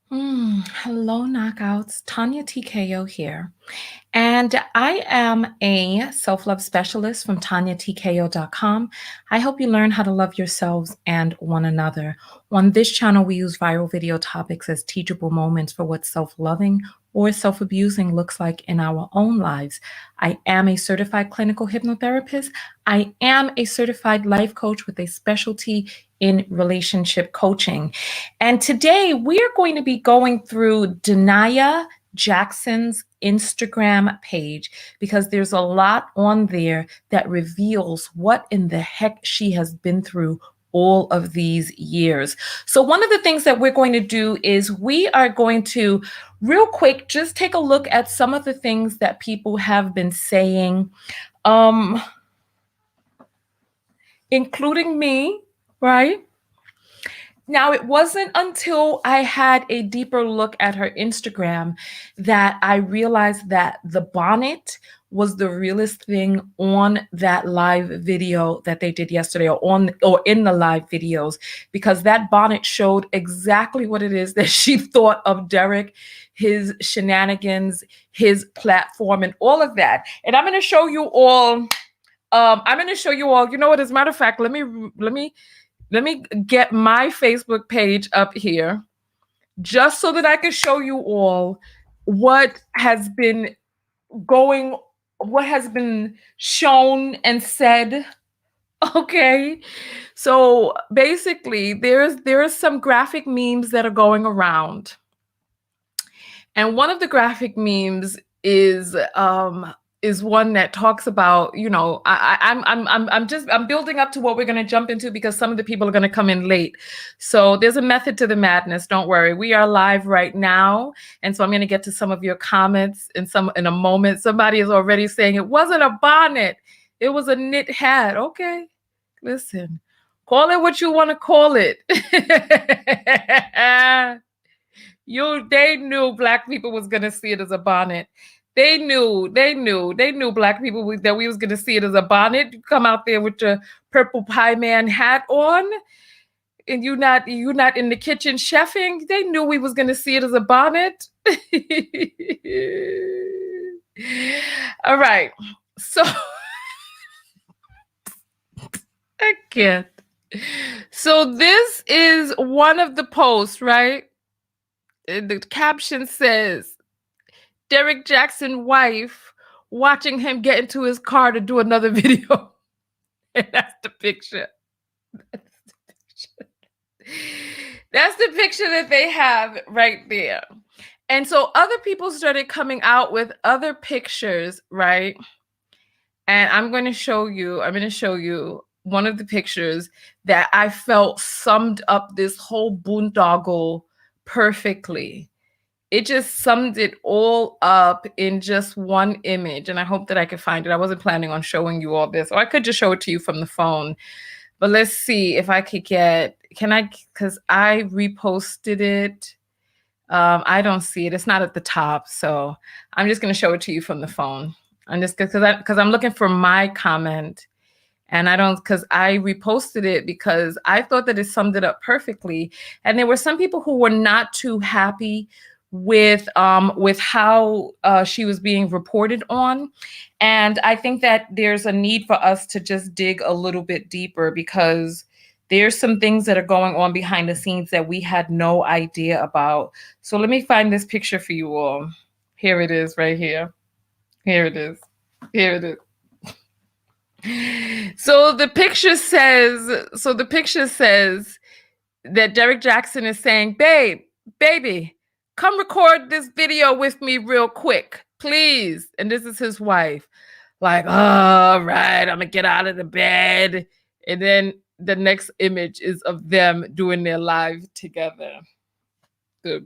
Hello, knockouts. Tanya TKO here. And I am a self love specialist from TanyaTKO.com. I help you learn how to love yourselves and one another. On this channel, we use viral video topics as teachable moments for what self loving or self abusing looks like in our own lives. I am a certified clinical hypnotherapist. I am a certified life coach with a specialty in relationship coaching. And today we are going to be going through Dania Jaxn's Instagram page because there's a lot on there that reveals what in the heck she has been through all of these years. So, one of the things that we're going to do is we are going to, real quick, just take a look at some of the things that people have been saying, um, including me, right? Now, it wasn't until I had a deeper look at her Instagram that I realized that the bonnet was the realest thing on that live video that they did yesterday, or in the live videos, because that bonnet showed exactly what it is that she thought of Derrick, his shenanigans, his platform, and all of that. And I'm going to show you all. I'm going to show you all. You know what? As a matter of fact, let me get my Facebook page up here just so that I can show you all what has been going, what has been shown and said. Okay. So basically there are some graphic memes that are going around. And one of the graphic memes is one that talks about, I'm building up to what we're going to jump into because some of the people are going to come in late. So there's a method to the madness. Don't worry. We are live right now. And so I'm going to get to some of your comments in a moment. Somebody is already saying it wasn't a bonnet. It was a knit hat. Okay. Listen, call it what you want to call it. They knew Black people was gonna see it as a bonnet. They knew Black people that we was gonna see it as a bonnet. You come out there with your purple pie man hat on, and you not in the kitchen chefing. They knew we was gonna see it as a bonnet. All right, so I can't. So this is one of the posts, right? The caption says, Derrick Jaxn wife watching him get into his car to do another video. And that's the picture. That's the picture that they have right there. And so other people started coming out with other pictures, right? And I'm going to show you one of the pictures that I felt summed up this whole boondoggle perfectly. It just summed it all up in just one image. And I hope that I could find it. I wasn't planning on showing you all this, or I could just show it to you from the phone. But let's see if I could because I reposted it. I don't see it. It's not at the top. So I'm just going to show it to you from the phone. I'm just because I'm looking for my comment. And because I reposted it because I thought that it summed it up perfectly. And there were some people who were not too happy with how she was being reported on. And I think that there's a need for us to just dig a little bit deeper because there's some things that are going on behind the scenes that we had no idea about. So let me find this picture for you all. Here it is right here. Here it is. Here it is. So the picture says that Derrick Jaxn is saying, baby, come record this video with me real quick, please. And this is his wife. Like, all right, I'm gonna get out of the bed. And then the next image is of them doing their live together. The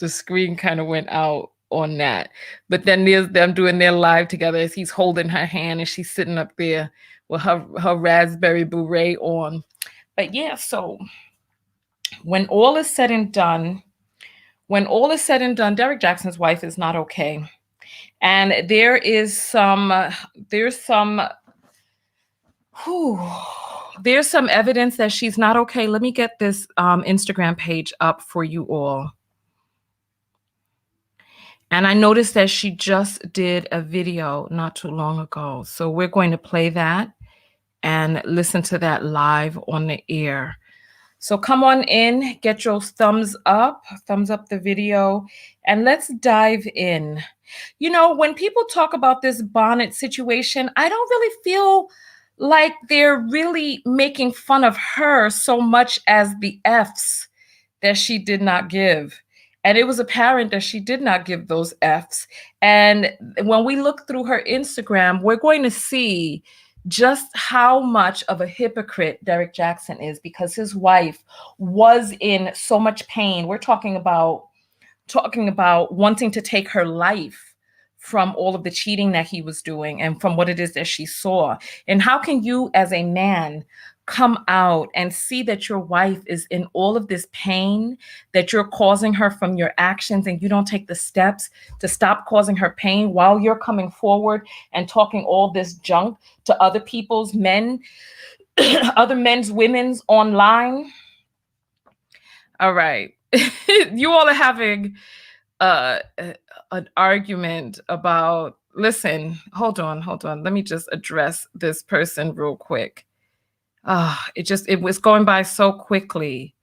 screen kind of went out on that. But then there's them doing their live together as he's holding her hand and she's sitting up there with her raspberry beret on. But yeah, so when all is said and done, Derrick Jaxn's wife is not okay. And there's some evidence that she's not okay. Let me get this Instagram page up for you all. And I noticed that she just did a video not too long ago. So we're going to play that and listen to that live on the air. So come on in, get your thumbs up the video, and let's dive in. You know, when people talk about this bonnet situation, I don't really feel like they're really making fun of her so much as the F's that she did not give. And it was apparent that she did not give those F's. And when we look through her Instagram, we're going to see just how much of a hypocrite Derrick Jaxn is, because his wife was in so much pain. We're talking about wanting to take her life from all of the cheating that he was doing and from what it is that she saw. And how can you as a man come out and see that your wife is in all of this pain that you're causing her from your actions, and you don't take the steps to stop causing her pain while you're coming forward and talking all this junk to other people's men, other men's women's online? All right. You all are having an argument about, listen, hold on. Let me just address this person real quick. It was going by so quickly.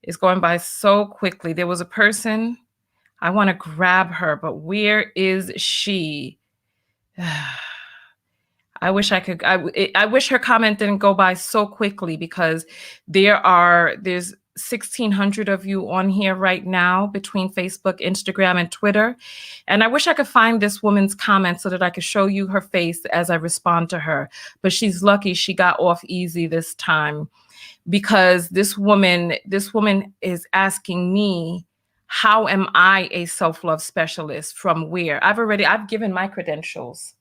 It's going by so quickly. There was a person, I want to grab her, but where is she? I wish I could. I wish her comment didn't go by so quickly, because there's 1,600 of you on here right now between Facebook, Instagram, and Twitter. And I wish I could find this woman's comment so that I could show you her face as I respond to her. But she's lucky she got off easy this time, because this woman is asking me, how am I a self-love specialist? From where? I've given my credentials.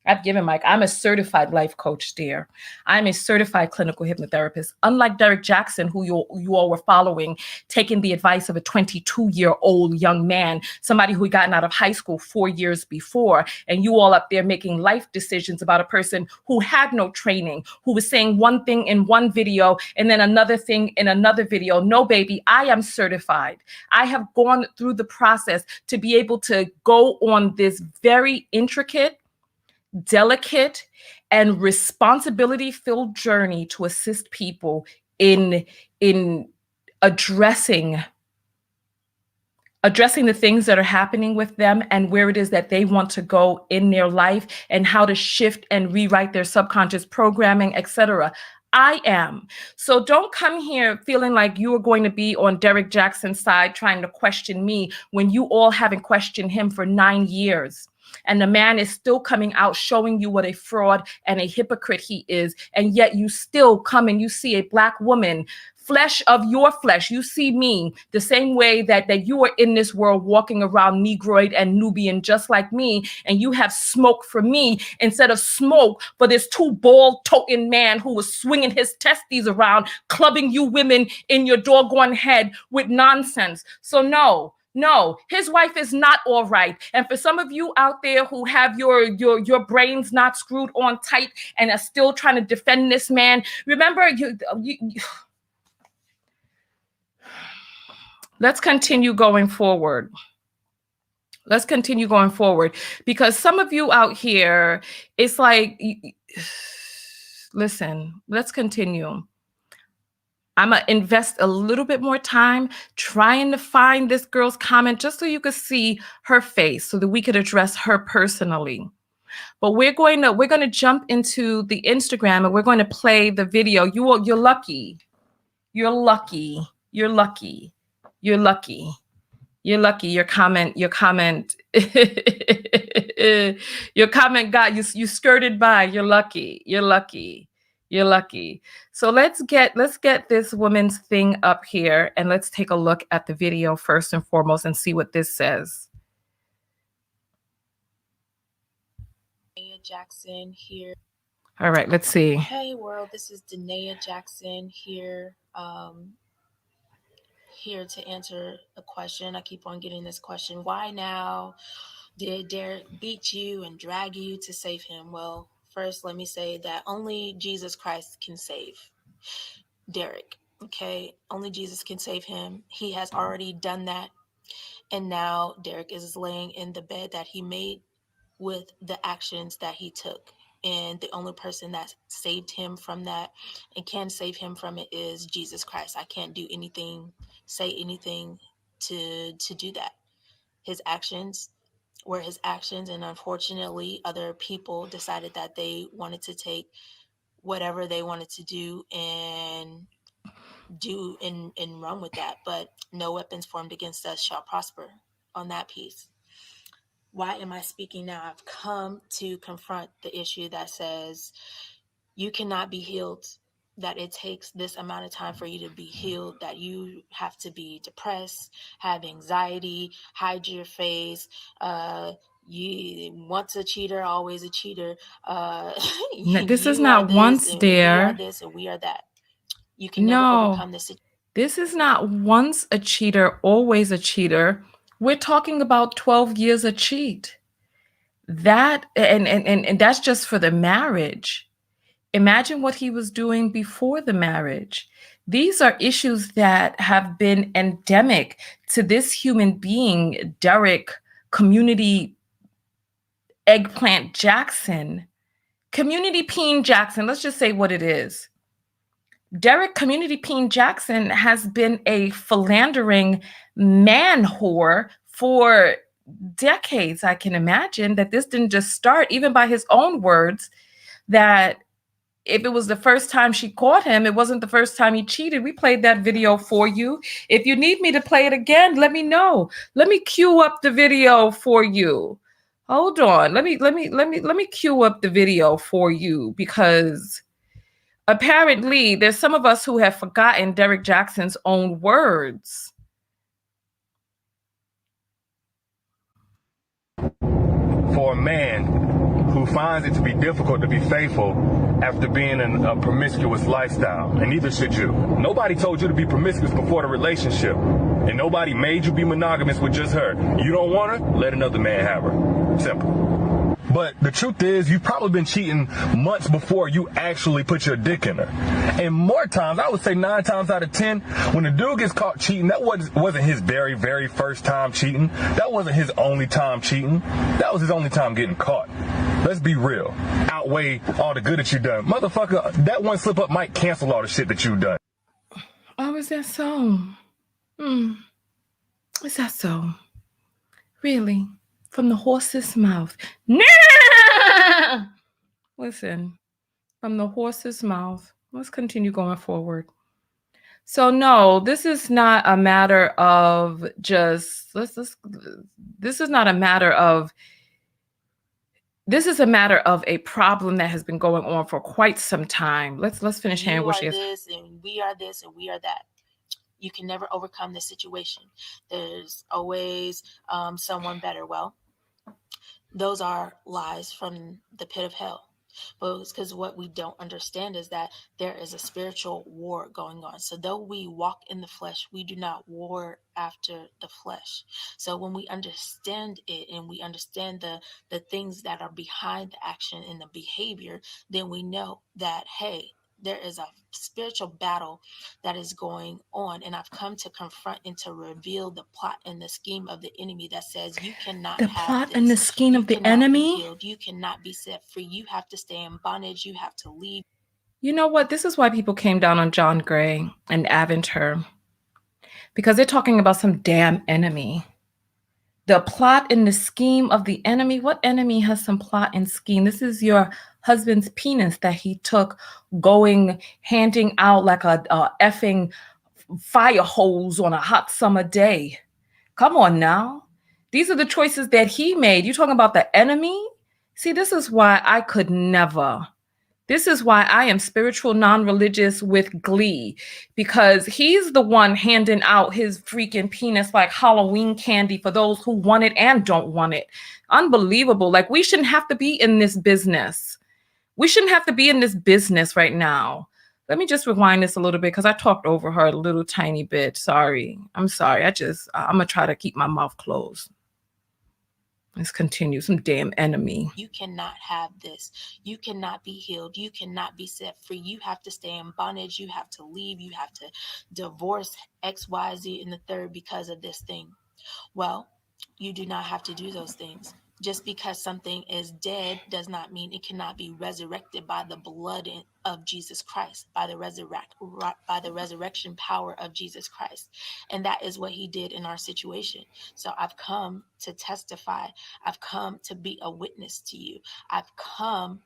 I'm a certified life coach, dear. I'm a certified clinical hypnotherapist. Unlike Derrick Jaxn, who you all were following, taking the advice of a 22-year-old young man, somebody who had gotten out of high school 4 years before, and you all up there making life decisions about a person who had no training, who was saying one thing in one video and then another thing in another video. No, baby, I am certified. I have gone through the process to be able to go on this very intricate, delicate, and responsibility-filled journey to assist people in addressing the things that are happening with them and where it is that they want to go in their life, and how to shift and rewrite their subconscious programming, etc. I am. So don't come here feeling like you are going to be on Derrick Jaxn's side trying to question me when you all haven't questioned him for 9 years. And the man is still coming out showing you what a fraud and a hypocrite he is. And yet you still come and you see a Black woman, flesh of your flesh. You see me the same way that you are in this world, walking around Negroid and Nubian just like me, and you have smoke for me instead of smoke for this two bald-toting man who was swinging his testes around, clubbing you women in your doggone head with nonsense. So no, his wife is not all right. And for some of you out there who have your brains not screwed on tight and are still trying to defend this man, remember, let's continue going forward. Because some of you out here, it's like, listen, let's continue. I'm going to invest a little bit more time trying to find this girl's comment just so you could see her face, so that we could address her personally. But we're going to jump into the Instagram and we're going to play the video. You're lucky. You're lucky. Your comment your comment got you skirted by. You're lucky. So let's get this woman's thing up here, and let's take a look at the video first and foremost and see what this says. Jaxn here. All right, let's see. Hey world, this is Dania Jaxn here. Here to answer a question. I keep on getting this question. Why now? Did Derrick beat you and drag you to save him? Well, first let me say that only Jesus Christ can save Derrick. Okay, only Jesus can save him. He has already done that. And now Derrick is laying in the bed that he made with the actions that he took. And the only person that saved him from that and can save him from it is Jesus Christ. I can't do anything, say anything to do that. His actions were his actions, and unfortunately other people decided that they wanted to take whatever they wanted to do and run with that. But no weapons formed against us shall prosper on that piece. Why am I speaking now? I've come to confront the issue that says you cannot be healed, that it takes this amount of time for you to be healed, that you have to be depressed, have anxiety, hide your face, you once a cheater, always a cheater. This is You are not this, once, and we are dear. this, and we are that. You can never No, overcome this situation. this is not once a cheater, always a cheater. We're talking about 12 years a cheat. That and that's just for the marriage. Imagine what he was doing before the marriage. These are issues that have been endemic to this human being, Derrick, community eggplant Jaxn, community peen Jaxn. Let's just say what it is. Derrick Community Peen Jaxn has been a philandering man whore for decades. I can imagine that this didn't just start, even by his own words, that if it was the first time she caught him, it wasn't the first time he cheated. We played that video for you. If you need me to play it again, let me know. Let me cue up the video for you. Hold on. Let me cue up the video for you, because apparently there's some of us who have forgotten Derrick Jaxn's own words. For a man who finds it to be difficult to be faithful after being in a promiscuous lifestyle, and neither should you. Nobody told you to be promiscuous before the relationship, and nobody made you be monogamous with just her. You don't want her? Let another man have her. Simple. But the truth is, you've probably been cheating months before you actually put your dick in her. And more times, I would say 9 times out of 10, when the dude gets caught cheating, that wasn't his very, very first time cheating. That wasn't his only time cheating. That was his only time getting caught. Let's be real. Outweigh all the good that you've done. Motherfucker, that one slip up might cancel all the shit that you've done. Oh, is that so? Is that so? Really? From the horse's mouth. Nah! Listen, from the horse's mouth. Let's continue going forward. So no, this is not a matter of just this is not a matter of this is a matter of a problem that has been going on for quite some time. Let's finish hearing what she has. You are this, and we are this, and we are that. You can never overcome this situation. There's always someone better. Well, those are lies from the pit of hell. But it's because what we don't understand is that there is a spiritual war going on. So though we walk in the flesh, we do not war after the flesh. So when we understand it and we understand the things that are behind the action and the behavior, then we know that, hey, there is a spiritual battle that is going on, and I've come to confront and to reveal the plot and the scheme of the enemy that says you cannot The have plot this. and the scheme You of the cannot enemy. be healed. You cannot be set free. You have to stay in bondage. You have to leave. You know what? This is why people came down on John Gray and Aventur, because they're talking about some damn enemy. The plot and the scheme of the enemy. What enemy has some plot and scheme? This is your husband's penis that he took, going, handing out like a effing fire hose on a hot summer day. Come on now. These are the choices that he made. You talking about the enemy? See, this is why I could never. This is why I am spiritual, non-religious with glee, because he's the one handing out his freaking penis like Halloween candy for those who want it and don't want it. Unbelievable. Like, we shouldn't have to be in this business. We shouldn't have to be in this business right now. Let me just rewind this a little bit because I talked over her a little tiny bit. Sorry. I'm sorry. I'm going to try to keep my mouth closed. Let's continue. Some damn enemy. You cannot have this. You cannot be healed. You cannot be set free. You have to stay in bondage. You have to leave. You have to divorce X, Y, Z, and the third because of this thing. Well, you do not have to do those things. Just because something is dead does not mean it cannot be resurrected by the blood of Jesus Christ, by the resurrection power of Jesus Christ. And that is what he did in our situation. So I've come to testify. I've come to be a witness to you. I've come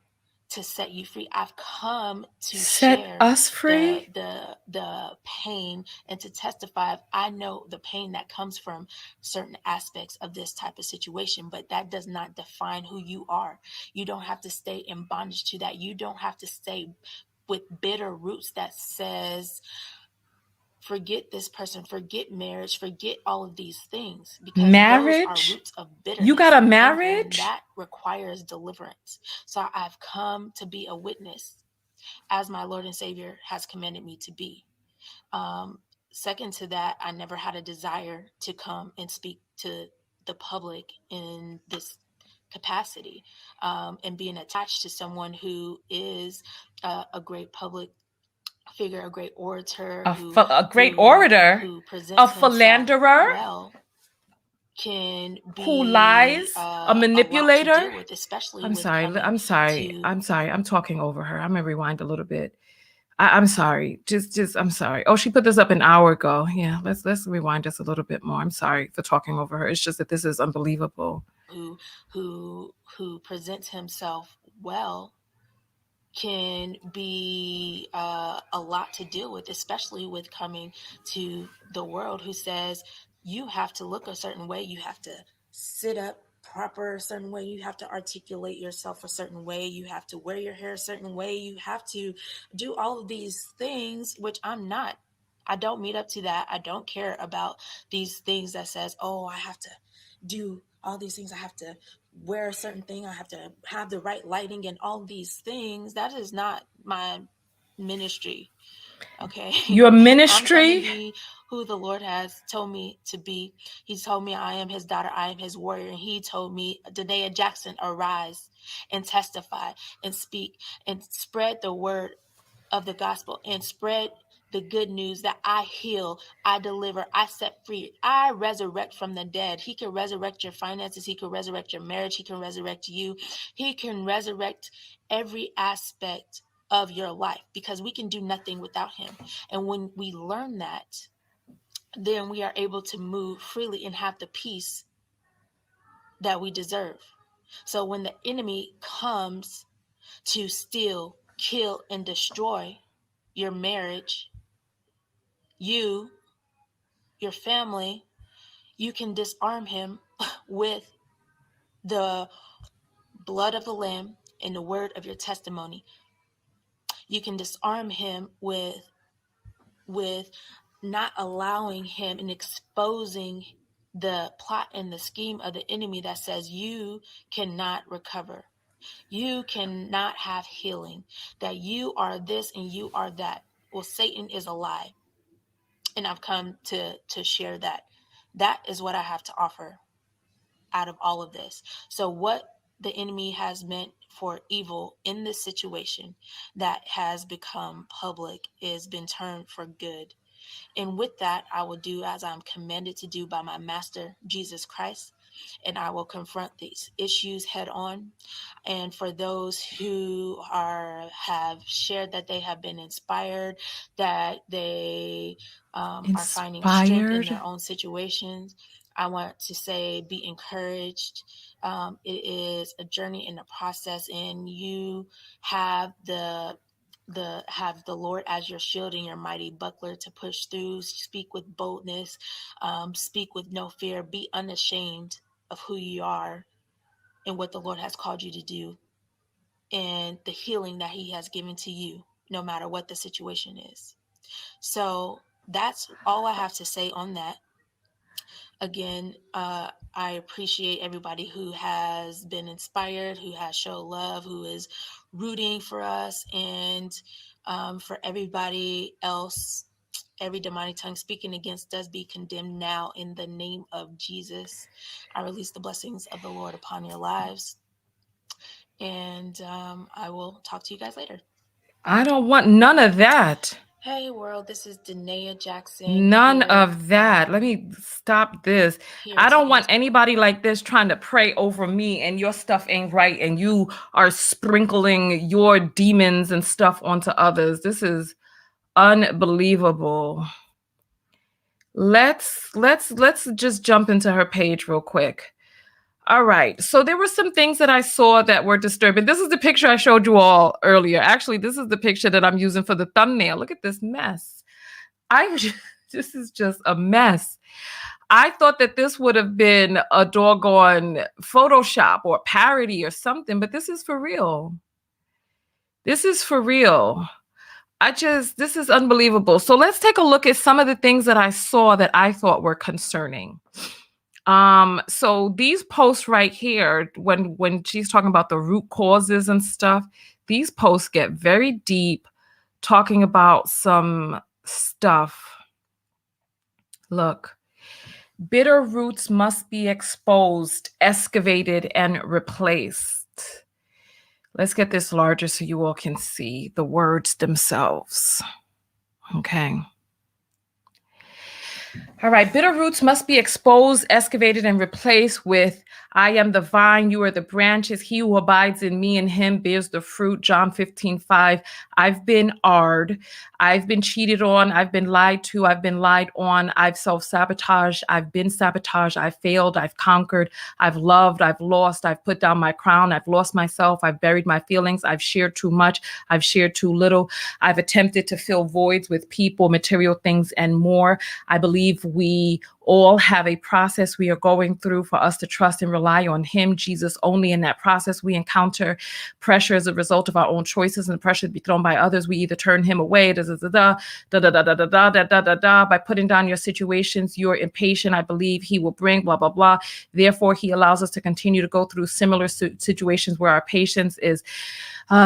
to set you free. I've come to Set share us free? the pain and to testify. I know the pain that comes from certain aspects of this type of situation, but that does not define who you are. You don't have to stay in bondage to that. You don't have to stay with bitter roots that says, forget this person, forget marriage, forget all of these things, because those are Marriage? roots of bitterness. You got a and marriage? that requires deliverance. So I've come to be a witness as my Lord and Savior has commanded me to be. Second to that, I never had a desire to come and speak to the public in this capacity, and being attached to someone who is a great public figure, a great orator, A great orator? who presents A himself philanderer? well, can Who be lies? A a lot to manipulator? deal with, especially I'm with sorry. coming I'm sorry. to I'm sorry. I'm talking over her. I'm gonna rewind a little bit. I'm sorry. I'm sorry. Oh, she put this up an hour ago. Yeah, let's rewind just a little bit more. I'm sorry for talking over her. It's just that this is unbelievable. who presents himself well, can be a lot to deal with, especially with coming to the world who says you have to look a certain way, you have to sit up proper a certain way, you have to articulate yourself a certain way, you have to wear your hair a certain way, you have to do all of these things, which I don't meet up to that. I don't care about these things that says, oh, I have to do all these things, I have to wear a certain thing, I have to have the right lighting and all these things. That is not my ministry. Okay. Your I'm trying to ministry? be who the Lord has told me to be. He told me I am his daughter, I am his warrior. And he told me, Dania, Jaxn, arise and testify and speak and spread the word of the gospel and spread the good news that I heal, I deliver, I set free, I resurrect from the dead. He can resurrect your finances, he can resurrect your marriage, he can resurrect you, he can resurrect every aspect of your life, because we can do nothing without him. And when we learn that, then we are able to move freely and have the peace that we deserve. So when the enemy comes to steal, kill, and destroy your marriage, you, your family, you can disarm him with the blood of the Lamb and the word of your testimony. You can disarm him with not allowing him and exposing the plot and the scheme of the enemy that says you cannot recover, you cannot have healing, that you are this and you are that. Well, Satan is a lie. And I've come to share that. That is what I have to offer out of all of this. So what the enemy has meant for evil in this situation that has become public is been turned for good. And with that, I will do as I'm commanded to do by my master, Jesus Christ, and I will confront these issues head on. And for those who have shared that they have been inspired, that they are finding strength in their own situations, I want to say be encouraged. It is a journey in the process, and you have have the Lord as your shield and your mighty buckler to push through. Speak with boldness, speak with no fear, be unashamed of who you are and what the Lord has called you to do, and the healing that he has given to you, no matter what the situation is. So that's all I have to say on that. Again, I appreciate everybody who has been inspired, who has shown love, who is rooting for us, and for everybody else, every demonic tongue speaking against us be condemned now in the name of Jesus. I release the blessings of the Lord upon your lives, and I will talk to you guys later. I don't want none of that. Hey world, this is Dania Jaxn. None of that. Let me stop this. I don't want anybody like this trying to pray over me and your stuff ain't right and you are sprinkling your demons and stuff onto others. This is unbelievable. Let's just jump into her page real quick. All right. So there were some things that I saw that were disturbing. This is the picture I showed you all earlier. Actually, this is the picture that I'm using for the thumbnail. Look at this mess. This is just a mess. I thought that this would have been a doggone Photoshop or parody or something, but this is for real. This is for real. This is unbelievable. So let's take a look at some of the things that I saw that I thought were concerning. So these posts right here, when she's talking about the root causes and stuff, these posts get very deep, talking about some stuff. Look, bitter roots must be exposed, excavated, and replaced. Let's get this larger so you all can see the words themselves. Okay. All right. Bitter roots must be exposed, excavated, and replaced with I am the vine, you are the branches. He who abides in me and him bears the fruit. John 15:5. I've been arred. I've been cheated on. I've been lied to. I've been lied on. I've self-sabotaged. I've been sabotaged. I've failed. I've conquered. I've loved. I've lost. I've put down my crown. I've lost myself. I've buried my feelings. I've shared too much. I've shared too little. I've attempted to fill voids with people, material things, and more. I believe we all have a process we are going through for us to trust and rely on him, Jesus only. In that process, we encounter pressure as a result of our own choices, and the pressure to be thrown by others. We either turn him away, by putting down your situations. You're impatient. I believe he will bring blah, blah, blah. Therefore, he allows us to continue to go through similar situations where our patience is.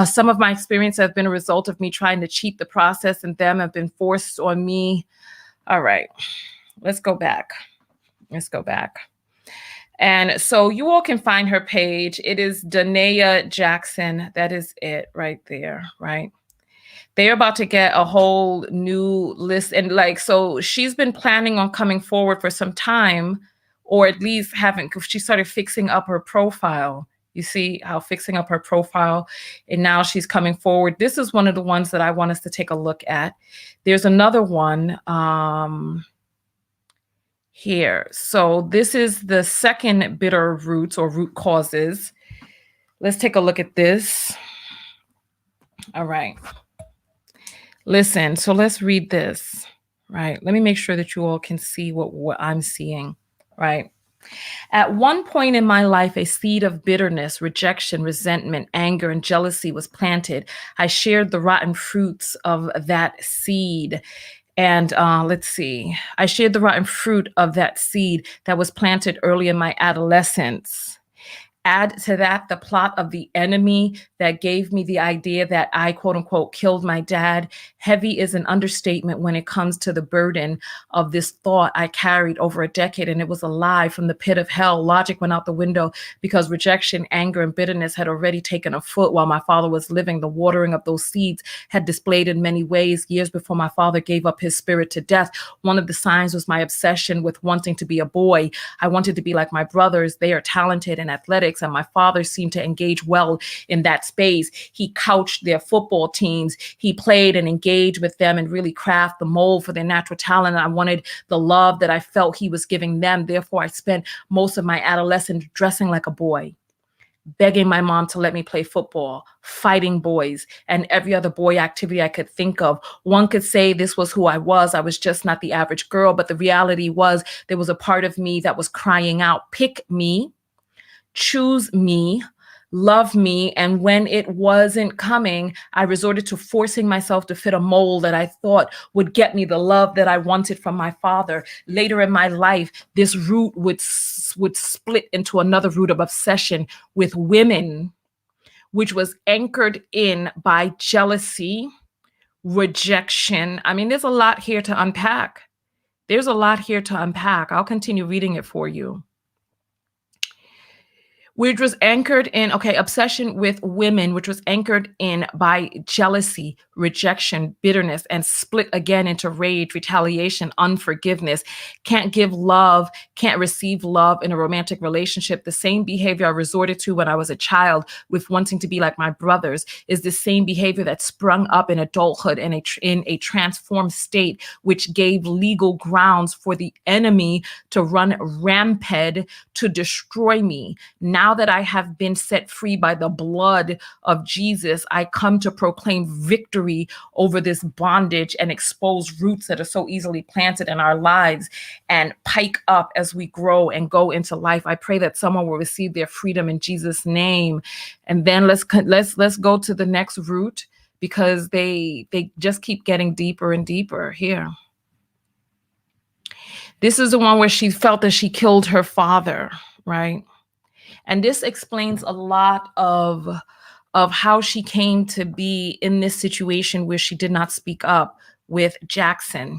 Some of my experience have been a result of me trying to cheat the process, and them have been forced on me. All right. Let's go back. And so you all can find her page. It is Dania Jaxn. That is it right there, right? They're about to get a whole new list. And so she's been planning on coming forward for some time, or at least she started fixing up her profile. You see how fixing up her profile, and now she's coming forward. This is one of the ones that I want us to take a look at. There's another one, here. So this is the second bitter roots or root causes. Let's take a look at this. All right. Listen, so let's read this, right? Let me make sure that you all can see what I'm seeing, right? At one point in my life, a seed of bitterness, rejection, resentment, anger, and jealousy was planted. I shared the rotten fruits of that seed. And let's see, I shared the rotten fruit of that seed that was planted early in my adolescence. Add to that the plot of the enemy that gave me the idea that I, quote unquote, killed my dad. Heavy is an understatement when it comes to the burden of this thought I carried over a decade, and it was a lie from the pit of hell. Logic went out the window because rejection, anger, and bitterness had already taken a foot while my father was living. The watering of those seeds had displayed in many ways. Years before my father gave up his spirit to death, one of the signs was my obsession with wanting to be a boy. I wanted to be like my brothers. They are talented and athletic, and my father seemed to engage well in that space. He couched their football teams. He played and engaged with them and really craft the mold for their natural talent. And I wanted the love that I felt he was giving them. Therefore, I spent most of my adolescence dressing like a boy, begging my mom to let me play football, fighting boys, and every other boy activity I could think of. One could say this was who I was. I was just not the average girl. But the reality was there was a part of me that was crying out, pick me, choose me, love me. And when it wasn't coming, I resorted to forcing myself to fit a mold that I thought would get me the love that I wanted from my father. Later in my life, this root would split into another root of obsession with women, which was anchored in by jealousy, rejection. I mean, there's a lot here to unpack. I'll continue reading it for you. which was anchored in, obsession with women, which was anchored in by jealousy, rejection, bitterness, and split again into rage, retaliation, unforgiveness. Can't give love, can't receive love in a romantic relationship. The same behavior I resorted to when I was a child with wanting to be like my brothers is the same behavior that sprung up in adulthood in a transformed state, which gave legal grounds for the enemy to run rampant to destroy me. Now that I have been set free by the blood of Jesus, I come to proclaim victory over this bondage and expose roots that are so easily planted in our lives and pike up as we grow and go into life. I pray that someone will receive their freedom in Jesus' name. And then let's go to the next root, because they just keep getting deeper and deeper here. This is the one where she felt that she killed her father, right? And this explains a lot of how she came to be in this situation where she did not speak up with Jaxn.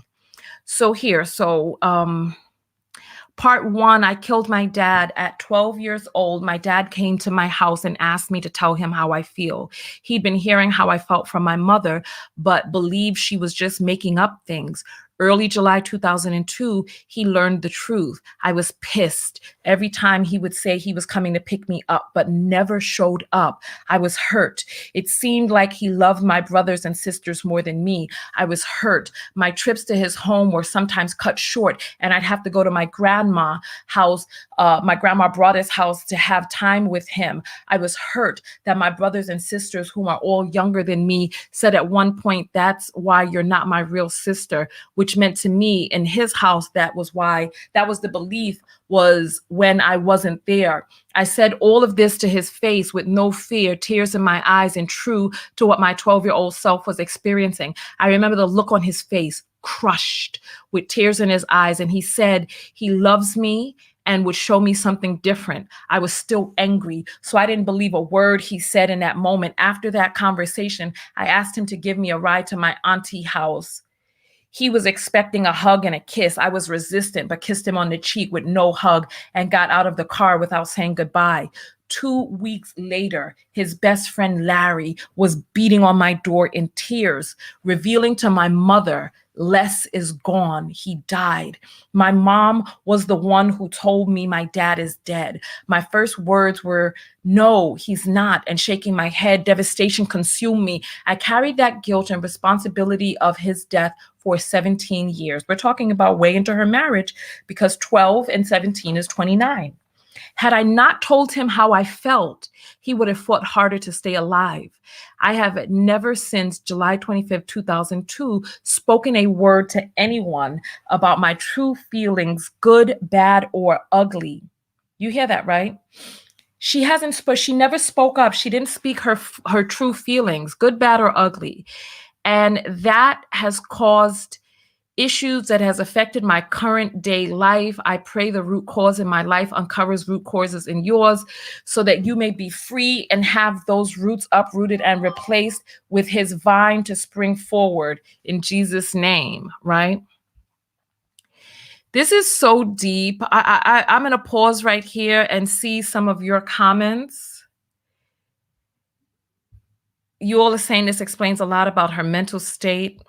Part one, I killed my dad at 12 years old. My dad came to my house and asked me to tell him how I feel. He'd been hearing how I felt from my mother, but believed she was just making up things. Early July 2002, he learned the truth. I was pissed every time he would say he was coming to pick me up, but never showed up. I was hurt. It seemed like he loved my brothers and sisters more than me. I was hurt. My trips to his home were sometimes cut short, and I'd have to go to my grandma's house. My grandma brought his house to have time with him. I was hurt that my brothers and sisters, whom are all younger than me, said at one point, "That's why you're not my real sister," which meant to me in his house, that was the belief, was when I wasn't there. I said all of this to his face with no fear, tears in my eyes, and true to what my 12-year-old self was experiencing. I remember the look on his face, crushed with tears in his eyes. And he said he loves me and would show me something different. I was still angry, so I didn't believe a word he said in that moment. After that conversation, I asked him to give me a ride to my auntie's house. He was expecting a hug and a kiss. I was resistant, but kissed him on the cheek with no hug and got out of the car without saying goodbye. 2 weeks later, his best friend Larry was beating on my door in tears, revealing to my mother, Les is gone. He died. My mom was the one who told me my dad is dead. My first words were, "No, he's not," and shaking my head. Devastation consumed me. I carried that guilt and responsibility of his death for 17 years. We're talking about way into her marriage, because 12 and 17 is 29. Had I not told him how I felt, he would have fought harder to stay alive. I have never since July 25th, 2002, spoken a word to anyone about my true feelings, good, bad, or ugly. You hear that, right? She never spoke up. She didn't speak her true feelings, good, bad, or ugly. And that has caused issues that has affected my current day life. I pray the root cause in my life uncovers root causes in yours, so that you may be free and have those roots uprooted and replaced with his vine to spring forward in Jesus' name, right? This is so deep. I'm going to pause right here and see some of your comments. You all are saying this explains a lot about her mental state.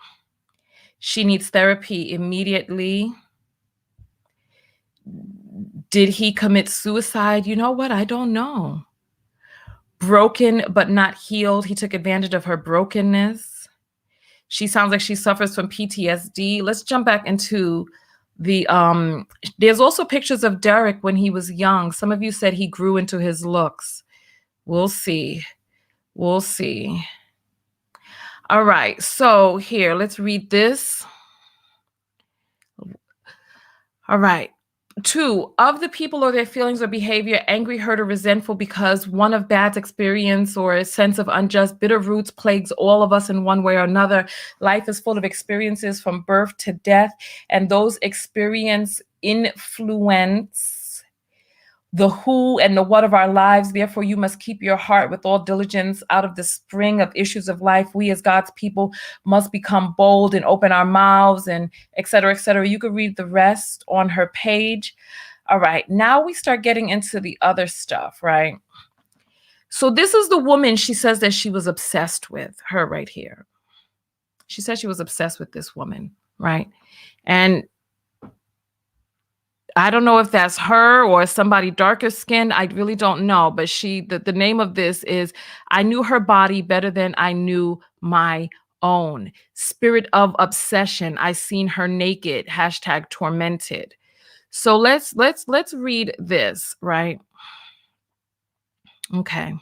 She needs therapy immediately. Did he commit suicide? You know what? I don't know. Broken but not healed. He took advantage of her brokenness. She sounds like she suffers from PTSD. Let's jump back into the, there's also pictures of Derrick when he was young. Some of you said he grew into his looks. We'll see. We'll see. All right, so here, let's read this. All right. 2, of the people or their feelings or behavior, angry, hurt, or resentful because one of bad experience or a sense of unjust, bitter roots plagues all of us in one way or another. Life is full of experiences from birth to death, and those experiences influence the who and the what of our lives. Therefore, you must keep your heart with all diligence out of the spring of issues of life. We as God's people must become bold and open our mouths and et cetera, et cetera. You can read the rest on her page. All right, now we start getting into the other stuff, right? So this is the woman she says that she was obsessed with, her right here. She said she was obsessed with this woman, right? And I don't know if that's her or somebody darker skinned. I really don't know. But the name of this is I Knew Her Body Better Than I Knew My Own. Spirit of Obsession. I Seen Her Naked. # tormented. So let's read this, right? Okay.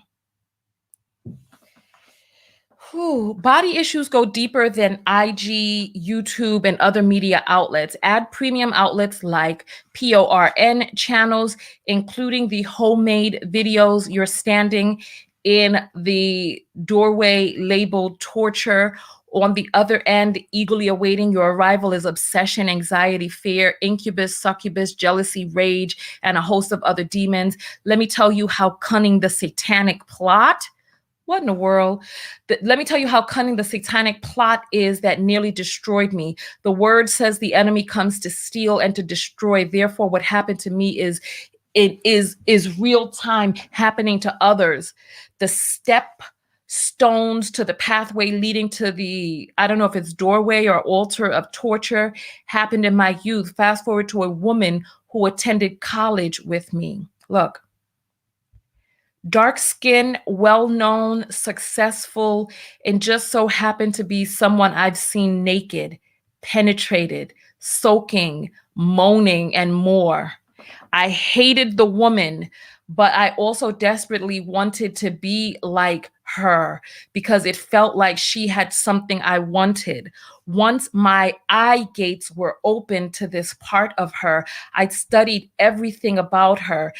Body issues go deeper than IG, YouTube, and other media outlets. Add premium outlets like PORN channels, including the homemade videos you're standing in the doorway labeled torture. On the other end, eagerly awaiting your arrival is obsession, anxiety, fear, incubus, succubus, jealousy, rage, and a host of other demons. Let me tell you how cunning the satanic plot. What in the world? Let me tell you how cunning the satanic plot is that nearly destroyed me. The word says the enemy comes to steal and to destroy. Therefore, what happened to me is real time happening to others. The step stones to the pathway leading to the, I don't know if it's doorway or altar of torture, happened in my youth. Fast forward to a woman who attended college with me. Look. Dark skin, well-known, successful, and just so happened to be someone I've seen naked, penetrated, soaking, moaning, and more. I hated the woman, but I also desperately wanted to be like her because it felt like she had something I wanted. Once my eye gates were open to this part of her, I studied everything about her.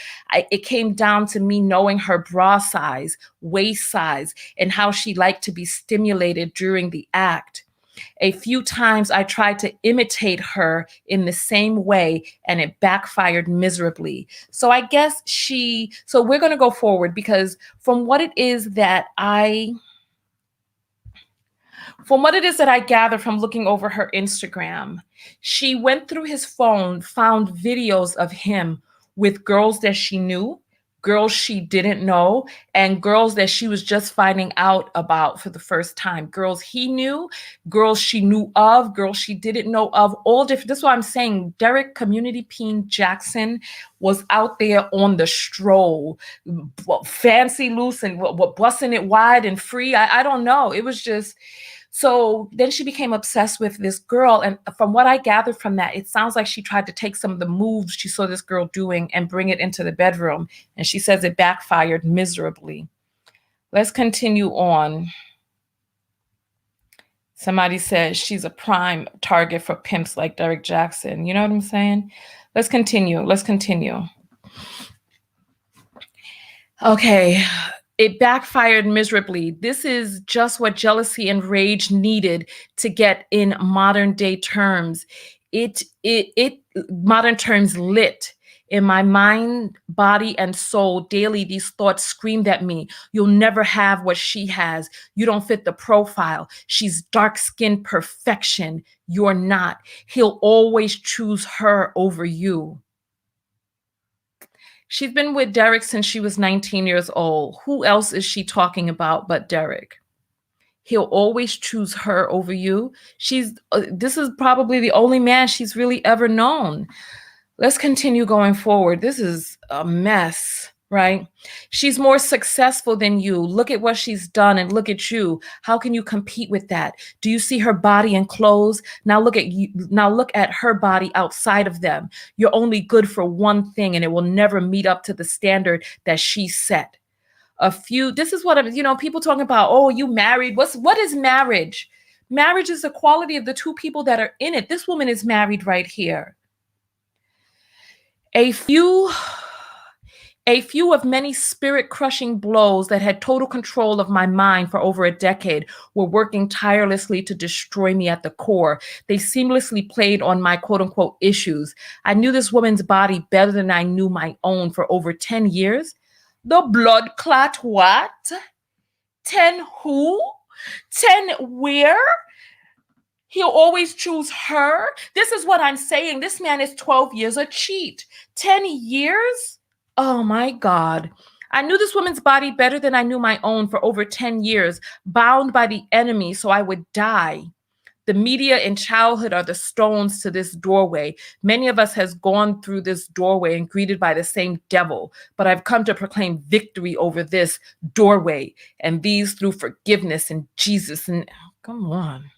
It came down to me knowing her bra size, waist size, and how she liked to be stimulated during the act. A few times I tried to imitate her in the same way and it backfired miserably. So I guess so we're going to go forward because from what it is that I gather from looking over her Instagram, she went through his phone, found videos of him with girls that she knew, girls she didn't know, and girls that she was just finding out about for the first time. Girls he knew, girls she knew of, girls she didn't know of, all different. This is what I'm saying. Derrick Community Peen Jaxn was out there on the stroll, fancy loose and busting it wide and free. I don't know. It was just... So then she became obsessed with this girl. And from what I gathered from that, it sounds like she tried to take some of the moves she saw this girl doing and bring it into the bedroom. And she says it backfired miserably. Let's continue on. Somebody says she's a prime target for pimps like Derrick Jaxn. You know what I'm saying? Let's continue. Okay. It backfired miserably. This is just what jealousy and rage needed to get in modern day terms. It modern terms lit. In my mind, body, and soul, daily, these thoughts screamed at me. You'll never have what she has. You don't fit the profile. She's dark-skinned perfection. You're not. He'll always choose her over you. She's been with Derrick since she was 19 years old. Who else is she talking about but Derrick? He'll always choose her over you. This is probably the only man she's really ever known. Let's continue going forward. This is a mess, right? She's more successful than you. Look at what she's done and look at you. How can you compete with that? Do you see her body and clothes? Now look at her body outside of them. You're only good for one thing and it will never meet up to the standard that she set. This is what people talking about, oh, you married. What is marriage? Marriage is the quality of the two people that are in it. This woman is married right here. A few of many spirit-crushing blows that had total control of my mind for over a decade were working tirelessly to destroy me at the core. They seamlessly played on my quote-unquote issues. I knew this woman's body better than I knew my own for over 10 years. The blood clot what? 10 who? 10 where? He'll always choose her. This is what I'm saying. This man is 12 years a cheat. 10 years? Oh my God. I knew this woman's body better than I knew my own for over 10 years, bound by the enemy so I would die. The media in childhood are the stones to this doorway. Many of us has gone through this doorway and greeted by the same devil, but I've come to proclaim victory over this doorway, and these through forgiveness in Jesus. And come on.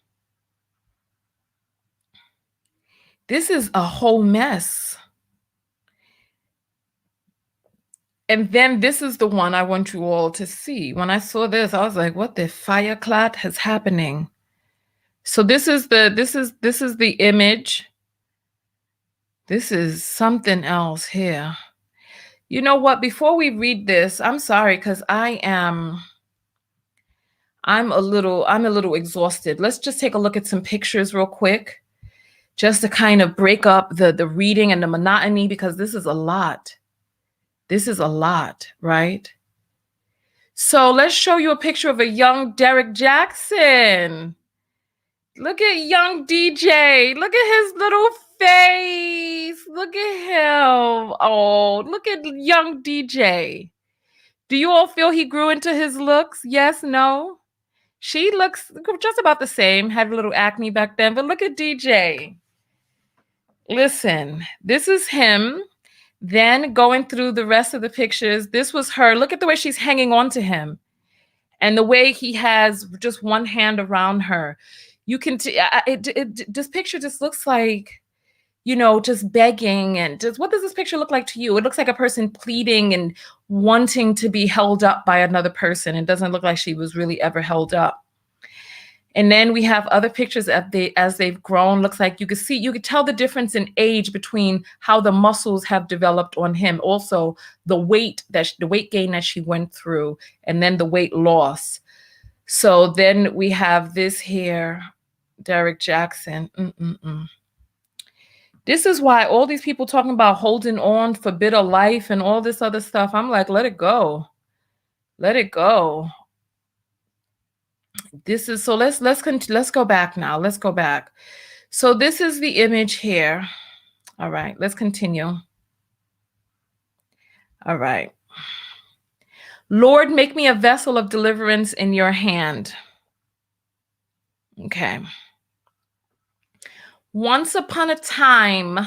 This is a whole mess. And then this is the one I want you all to see. When I saw this, I was like, what the fireclad is happening? So this is the image. This is something else here. You know what? Before we read this, I'm sorry, because I'm a little exhausted. Let's just take a look at some pictures real quick, just to kind of break up the reading and the monotony, because this is a lot. This is a lot, right? So let's show you a picture of a young Derrick Jaxn. Look at young DJ. Look at his little face. Look at him. Oh, look at young DJ. Do you all feel he grew into his looks? Yes, no? She looks just about the same. Had a little acne back then, but look at DJ. Listen, this is him. Then going through the rest of the pictures, this was her. Look at the way she's hanging on to him and the way he has just one hand around her. You can, this picture just looks like, you know, just begging. And just, what does this picture look like to you? It looks like a person pleading and wanting to be held up by another person. It doesn't look like she was really ever held up. And then we have other pictures as they've grown. Looks like you could tell the difference in age between how the muscles have developed on him. Also, the weight gain that she went through, and then the weight loss. So then we have this here, Derrick Jaxn. This is why all these people talking about holding on for bitter life and all this other stuff. I'm like, let it go. Let it go. This is, so let's go back now. Let's go back. So this is the image here. All right, let's continue. All right. Lord, make me a vessel of deliverance in your hand. Okay. Once upon a time,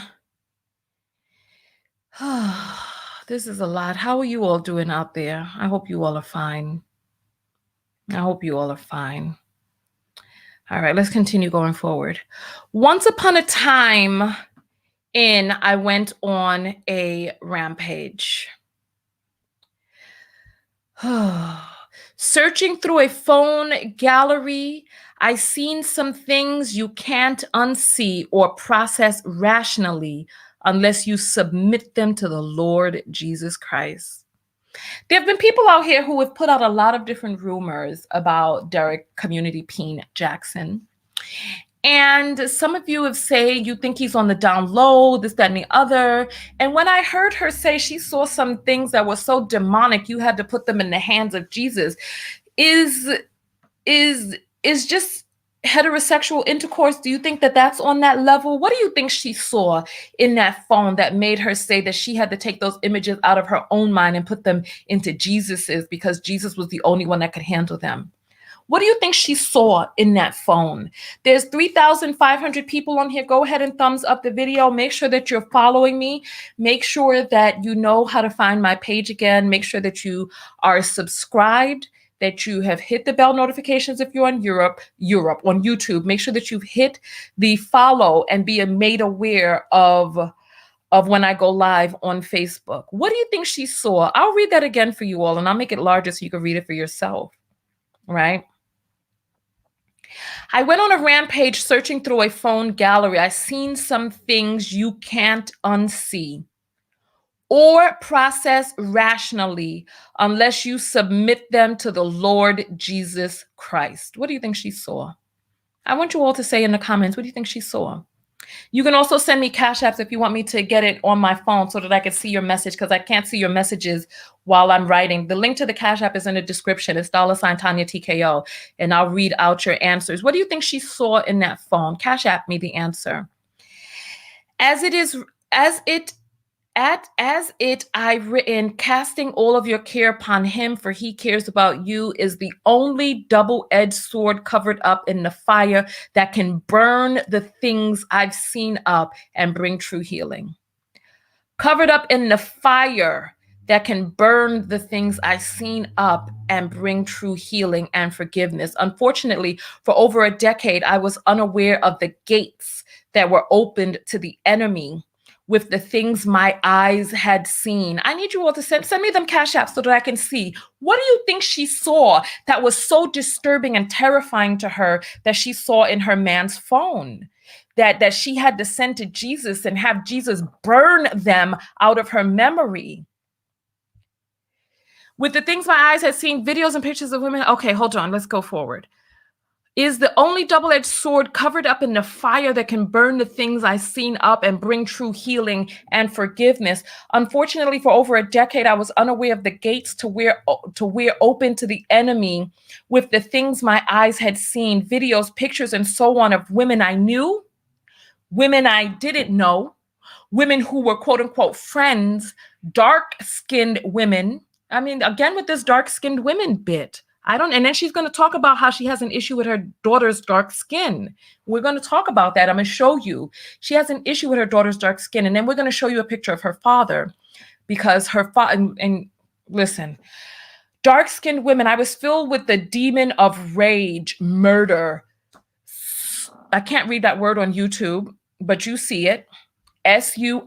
this is a lot. How are you all doing out there? I hope you all are fine. I hope you all are fine. All right, let's continue going forward. Once upon a time, I went on a rampage. Searching through a phone gallery, I seen some things you can't unsee or process rationally unless you submit them to the Lord Jesus Christ. There have been people out here who have put out a lot of different rumors about Derrick Community Peen Jaxn. And some of you have said you think he's on the down low, this, that, and the other. And when I heard her say she saw some things that were so demonic, you had to put them in the hands of Jesus, is just heterosexual intercourse. Do you think that that's on that level? What do you think she saw in that phone that made her say that she had to take those images out of her own mind and put them into Jesus's because Jesus was the only one that could handle them? What do you think she saw in that phone? There's 3,500 people on here. Go ahead and thumbs up the video. Make sure that you're following me. Make sure that you know how to find my page again. Make sure that you are subscribed, that you have hit the bell notifications if you're on Europe on YouTube. Make sure that you've hit the follow and be made aware of when I go live on Facebook. What do you think she saw? I'll read that again for you all, and I'll make it larger so you can read it for yourself, right? I went on a rampage searching through a phone gallery. I seen some things you can't unsee or process rationally unless you submit them to the Lord Jesus Christ. What do you think she saw? I want you all to say in the comments, what do you think she saw? You can also send me Cash Apps if you want me to get it on my phone so that I can see your message, because I can't see your messages while I'm writing. The link to the Cash App is in the description. It's $ Tanya TKO, and I'll read out your answers. What do you think she saw in that phone? Cash App me the answer. As I've written, casting all of your care upon him, for he cares about you, is the only double-edged sword covered up in the fire that can burn the things I've seen up and bring true healing. Covered up in the fire that can burn the things I've seen up and bring true healing and forgiveness. Unfortunately, for over a decade, I was unaware of the gates that were opened to the enemy with the things my eyes had seen. I need you all to send me them Cash Apps so that I can see. What do you think she saw that was so disturbing and terrifying to her that she saw in her man's phone? That she had to send to Jesus and have Jesus burn them out of her memory. With the things my eyes had seen, videos and pictures of women. Okay, hold on, let's go forward. Is the only double-edged sword covered up in the fire that can burn the things I've seen up and bring true healing and forgiveness. Unfortunately, for over a decade, I was unaware of the gates to where open to the enemy with the things my eyes had seen, videos, pictures, and so on of women I knew, women I didn't know, women who were quote unquote friends, dark-skinned women. I mean, again, with this dark-skinned women bit. And then she's going to talk about how she has an issue with her daughter's dark skin. We're going to talk about that. I'm going to show you. She has an issue with her daughter's dark skin. And then we're going to show you a picture of her father, because her father, and listen, dark-skinned women, I was filled with the demon of rage, murder. I can't read that word on YouTube, but you see it. SUICIDE,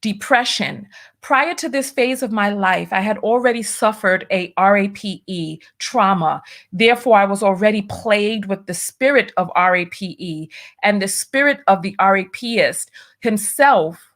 depression. Prior to this phase of my life, I had already suffered a RAPE, trauma. Therefore, I was already plagued with the spirit of RAPE and the spirit of the RAPist himself,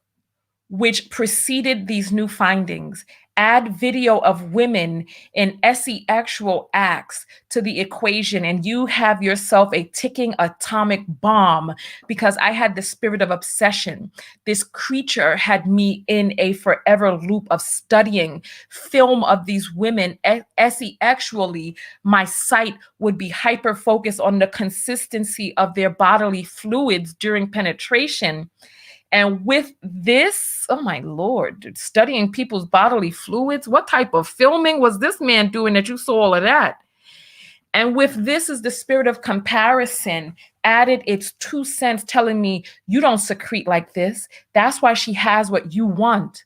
which preceded these new findings. Add video of women in SE actual acts to the equation, and you have yourself a ticking atomic bomb, because I had the spirit of obsession. This creature had me in a forever loop of studying film of these women. SE actually, my sight would be hyper focused on the consistency of their bodily fluids during penetration. And with this, oh my Lord, studying people's bodily fluids, what type of filming was this man doing that you saw all of that? And with this is the spirit of comparison added its 2 cents, telling me you don't secrete like this. That's why she has what you want.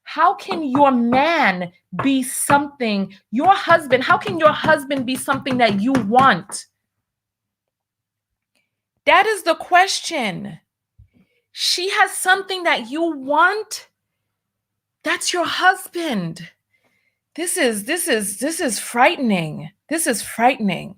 How can your man be something, your husband, how can your husband be something that you want? That is the question. She has something that you want. That's your husband. This is frightening. This is frightening.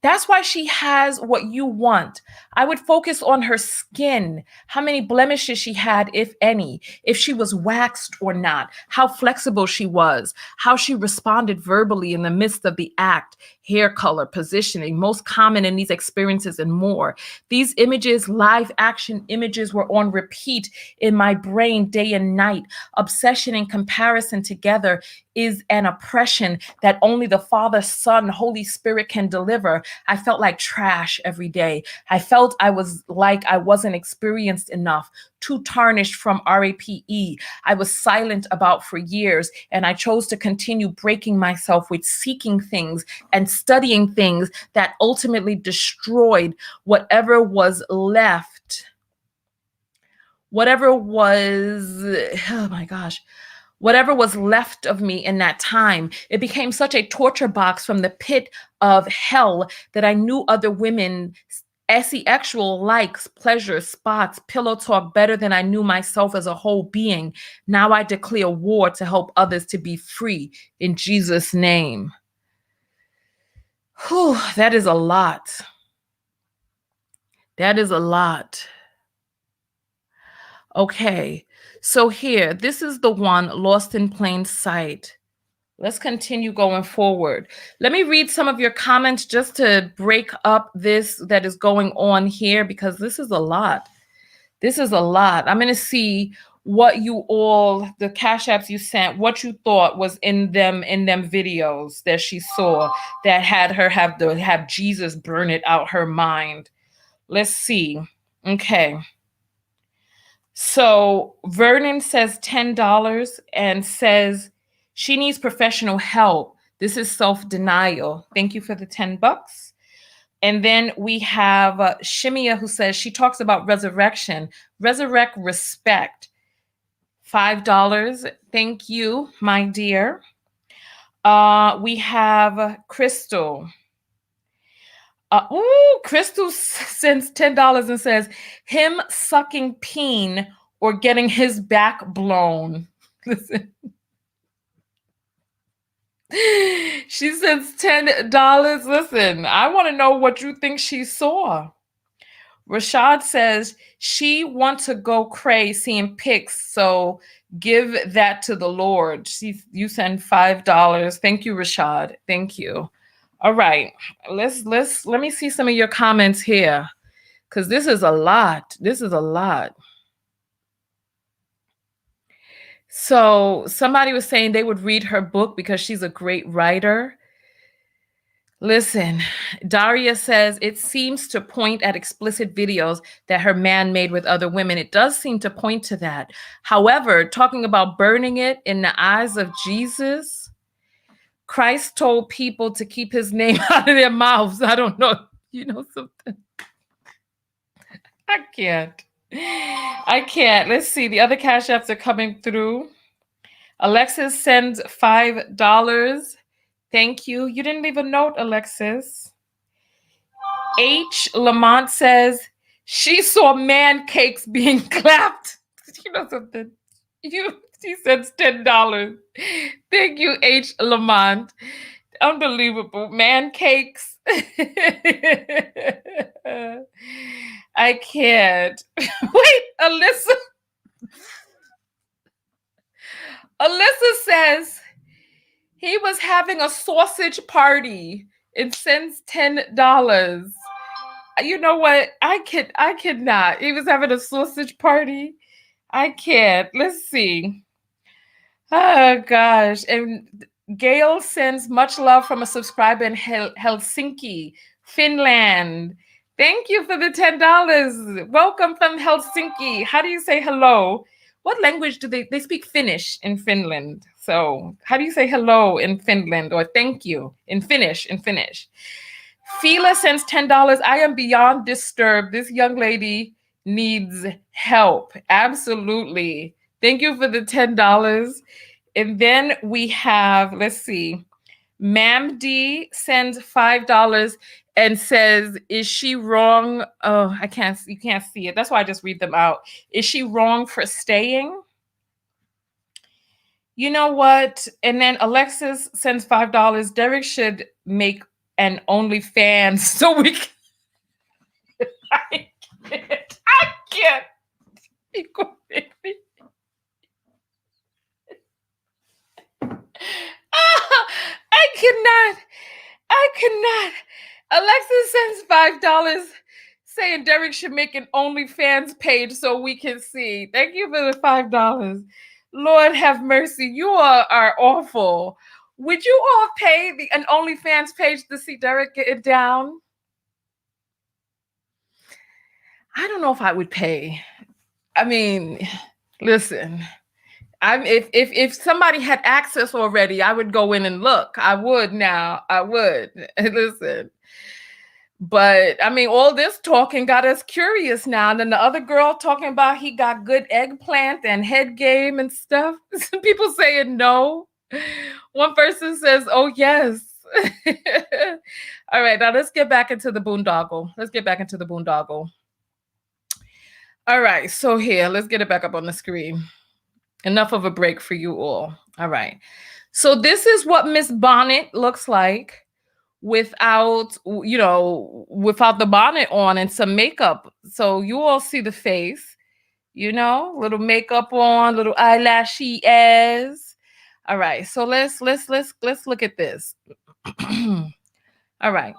That's why she has what you want. I would focus on her skin, how many blemishes she had, if any, if she was waxed or not, how flexible she was, how she responded verbally in the midst of the act, hair color, positioning, most common in these experiences, and more. These images, live action images, were on repeat in my brain day and night. Obsession and comparison together is an oppression that only the Father, Son, Holy Spirit can deliver. I felt like trash every day. I felt I was like I wasn't experienced enough, too tarnished from RAPE. I was silent about for years, and I chose to continue breaking myself with seeking things and studying things that ultimately destroyed whatever was left. Whatever was, oh my gosh, whatever was left of me in that time. It became such a torture box from the pit of hell that I knew other women sexual likes, pleasure, spots, pillow talk better than I knew myself as a whole being. Now I declare war to help others to be free in Jesus' name. Whew, that is a lot. That is a lot. Okay, so here, this is the one, Lost in Plain Sight. Let's continue going forward. Let me read some of your comments just to break up this that is going on here, because this is a lot. This is a lot. I'm going to see what you all, the cash apps you sent, what you thought was in them videos that she saw that had her have Jesus burn it out her mind. Let's see. Okay. So Vernon says $10 and says she needs professional help. This is self-denial. Thank you for the $10. And then we have Shimia, who says she talks about resurrection. Resurrect respect. $5. Thank you, my dear. We have Crystal. Crystal sends $10 and says him sucking peen or getting his back blown. Listen. She sends $10. Listen, I want to know what you think she saw. Rashad says she wants to go crazy seeing pics, so give that to the Lord. You send $5. Thank you, Rashad. Thank you. All right, let me see some of your comments here, because this is a lot. This is a lot. So somebody was saying they would read her book because she's a great writer. Listen, Daria says it seems to point at explicit videos that her man made with other women. It does seem to point to that. However, talking about burning it in the eyes of Jesus, Christ told people to keep his name out of their mouths. I don't know. You know something? I can't. Let's see. The other cash apps are coming through. Alexis sends $5. Thank you. You didn't leave a note, Alexis. H. Lamont says she saw man cakes being clapped. You know something? She sends $10. Thank you, H. Lamont. Unbelievable. Man cakes. I can't. Wait, Alyssa. Alyssa says he was having a sausage party and sends $10. You know what? I cannot. He was having a sausage party. I can't. Let's see. Oh gosh. And Gail sends much love from a subscriber in Helsinki, Finland. Thank you for the $10. Welcome from Helsinki. How do you say hello? What language do they speak Finnish in Finland? So how do you say hello in Finland, or thank you in Finnish? Fila sends $10. I am beyond disturbed. This young lady needs help. Absolutely. Thank you for the $10. And then we have, let's see, Mam D sends $5 and says, is she wrong? Oh, you can't see it. That's why I just read them out. Is she wrong for staying? You know what? And then Alexis sends $5. Derrick should make an OnlyFans so we can. I can't. I cannot. Alexis sends $5 saying Derrick should make an OnlyFans page so we can see. Thank you for the $5. Lord have mercy. You are awful. Would you all pay an OnlyFans page to see Derrick get it down? I don't know if I would pay. I mean, listen. If somebody had access already, I would go in and look. I would now. I would. Listen. But I mean, all this talking got us curious now. And then the other girl talking about he got good eggplant and head game and stuff. Some people saying no. One person says, oh, yes. All right, now let's get back into the boondoggle. All right, so here, let's get it back up on the screen. Enough of a break for you all. All right. So this is what Miss Bonnet looks like without the bonnet on and some makeup. So you all see the face, little makeup on, little eyelashy as. All right. So let's look at this. All right.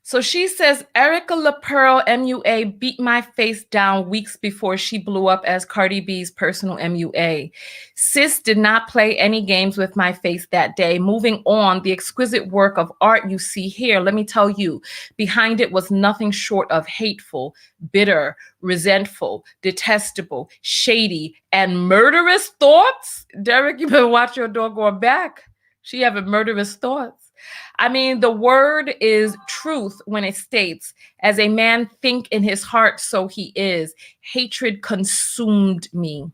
So she says, Erica LaPearl, MUA, beat my face down weeks before she blew up as Cardi B's personal MUA. Sis did not play any games with my face that day. Moving on, the exquisite work of art you see here, let me tell you, behind it was nothing short of hateful, bitter, resentful, detestable, shady, and murderous thoughts. Derrick, you better watch your doggone back. She having murderous thoughts. I mean, the word is truth when it states, as a man think in his heart, so he is. Hatred consumed me.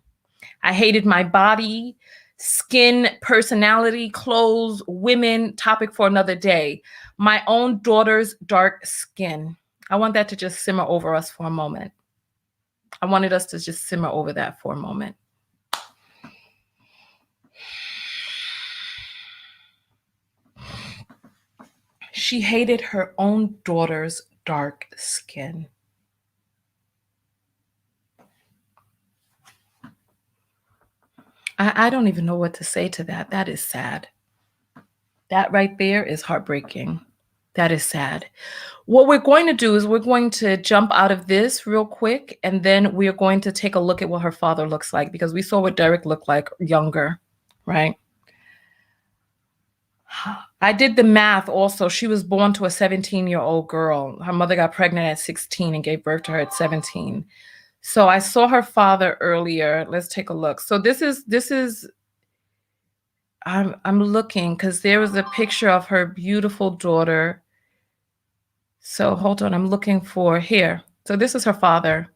I hated my body, skin, personality, clothes, women, topic for another day. My own daughter's dark skin. I want that to just simmer over us for a moment. I wanted us to just simmer over that for a moment. She hated her own daughter's dark skin. I don't even know what to say to that. That is sad. That right there is heartbreaking. That is sad. What we're going to do is we're going to jump out of this real quick, and then we're going to take a look at what her father looks like, because we saw what Derrick looked like younger, right? I did the math also. She was born to a 17-year-old girl. Her mother got pregnant at 16 and gave birth to her at 17. So I saw her father earlier. Let's take a look. So this is I'm looking because there was a picture of her beautiful daughter. So hold on, I'm looking for here. So this is her father.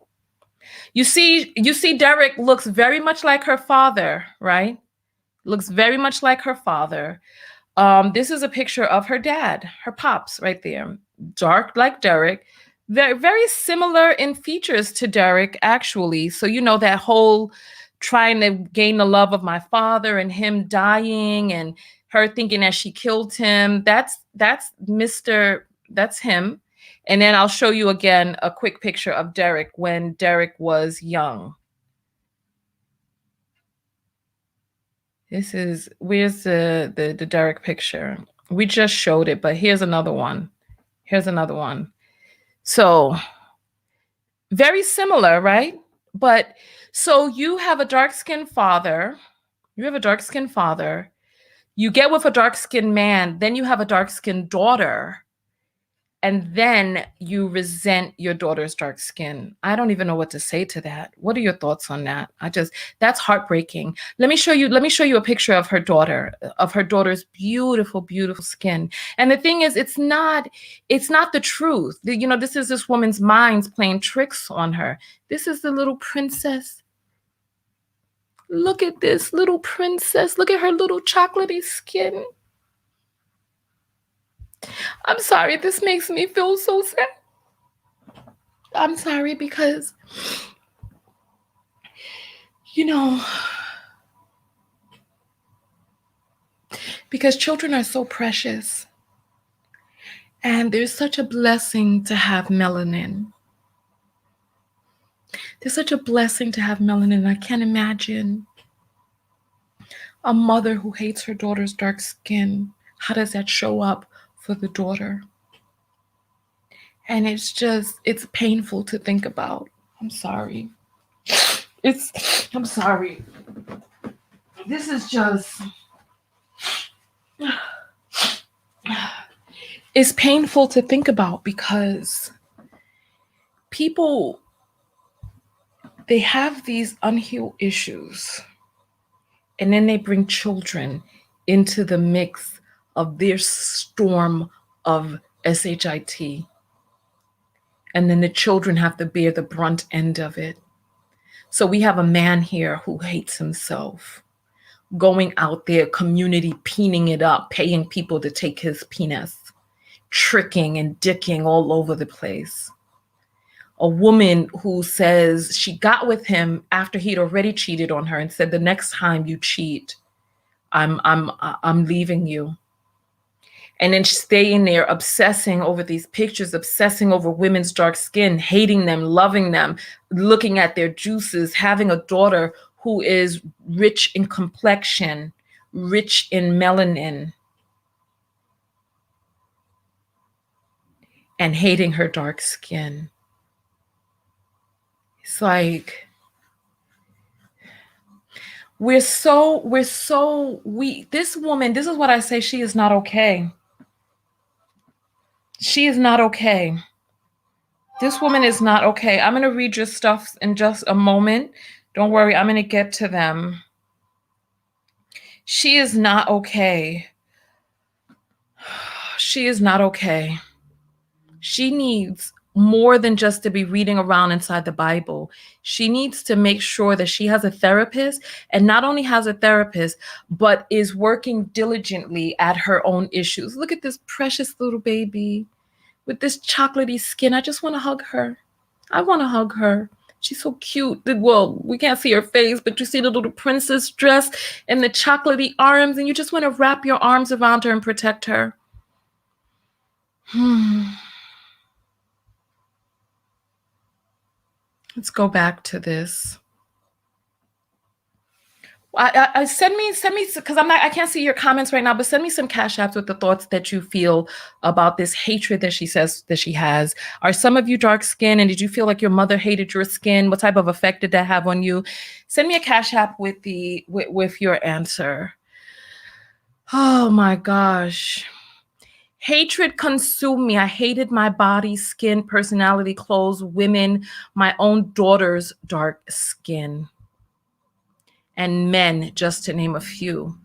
You see Derrick looks very much like her father, right? Looks very much like her father. This is a picture of her dad, her pops right there. Dark like Derrick. Very, very similar in features to Derrick, actually. So, you know, that whole trying to gain the love of my father and him dying and her thinking that she killed him. That's him. And then I'll show you again a quick picture of Derrick when Derrick was young. Where's the Derrick picture? We just showed it, but here's another one. Here's another one. So very similar, right? But so you have a dark-skinned father. You have a dark-skinned father. You get with a dark-skinned man. Then you have a dark-skinned daughter. And then you resent your daughter's dark skin. I don't even know what to say to that. What are your thoughts on that? That's heartbreaking. Let me show you a picture of her daughter's beautiful, beautiful skin. And the thing is, it's not the truth. You know, this is this woman's mind playing tricks on her. This is the little princess. Look at this little princess. Look at her little chocolatey skin. I'm sorry, this makes me feel so sad. I'm sorry because, you know, because children are so precious. And there's such a blessing to have melanin. There's such a blessing to have melanin. I can't imagine a mother who hates her daughter's dark skin. How does that show up for the daughter? And it's painful to think about. I'm sorry. I'm sorry. This is just, it's painful to think about because people, they have these unhealed issues, and then they bring children into the mix of their storm of SHIT. And then the children have to bear the brunt end of it. So we have a man here who hates himself, going out there, community peening it up, paying people to take his penis, tricking and dicking all over the place. A woman who says she got with him after he'd already cheated on her and said, the next time you cheat, I'm leaving you. And then staying there, obsessing over these pictures, obsessing over women's dark skin, hating them, loving them, looking at their juices, having a daughter who is rich in complexion, rich in melanin, and hating her dark skin. It's like this woman, this is what I say, she is not okay. She is not okay. This woman is not okay. I'm going to read your stuff in just a moment. Don't worry, I'm going to get to them. She is not okay. She is not okay. She needs more than just to be reading around inside the Bible. She needs to make sure that she has a therapist, and not only has a therapist, but is working diligently at her own issues. Look at this precious little baby with this chocolatey skin. I just want to hug her. I want to hug her. She's so cute. Well, we can't see her face, but you see the little princess dress and the chocolatey arms, and you just want to wrap your arms around her and protect her. Let's go back to this. I send me because I can't see your comments right now, but send me some cash apps with the thoughts that you feel about this hatred that she says that she has. Are some of you dark skinned, and did you feel like your mother hated your skin? What type of effect did that have on you? Send me a cash app with with your answer. Oh my gosh. Hatred consumed me. I hated my body, skin, personality, clothes, women, my own daughter's dark skin, and men, just to name a few.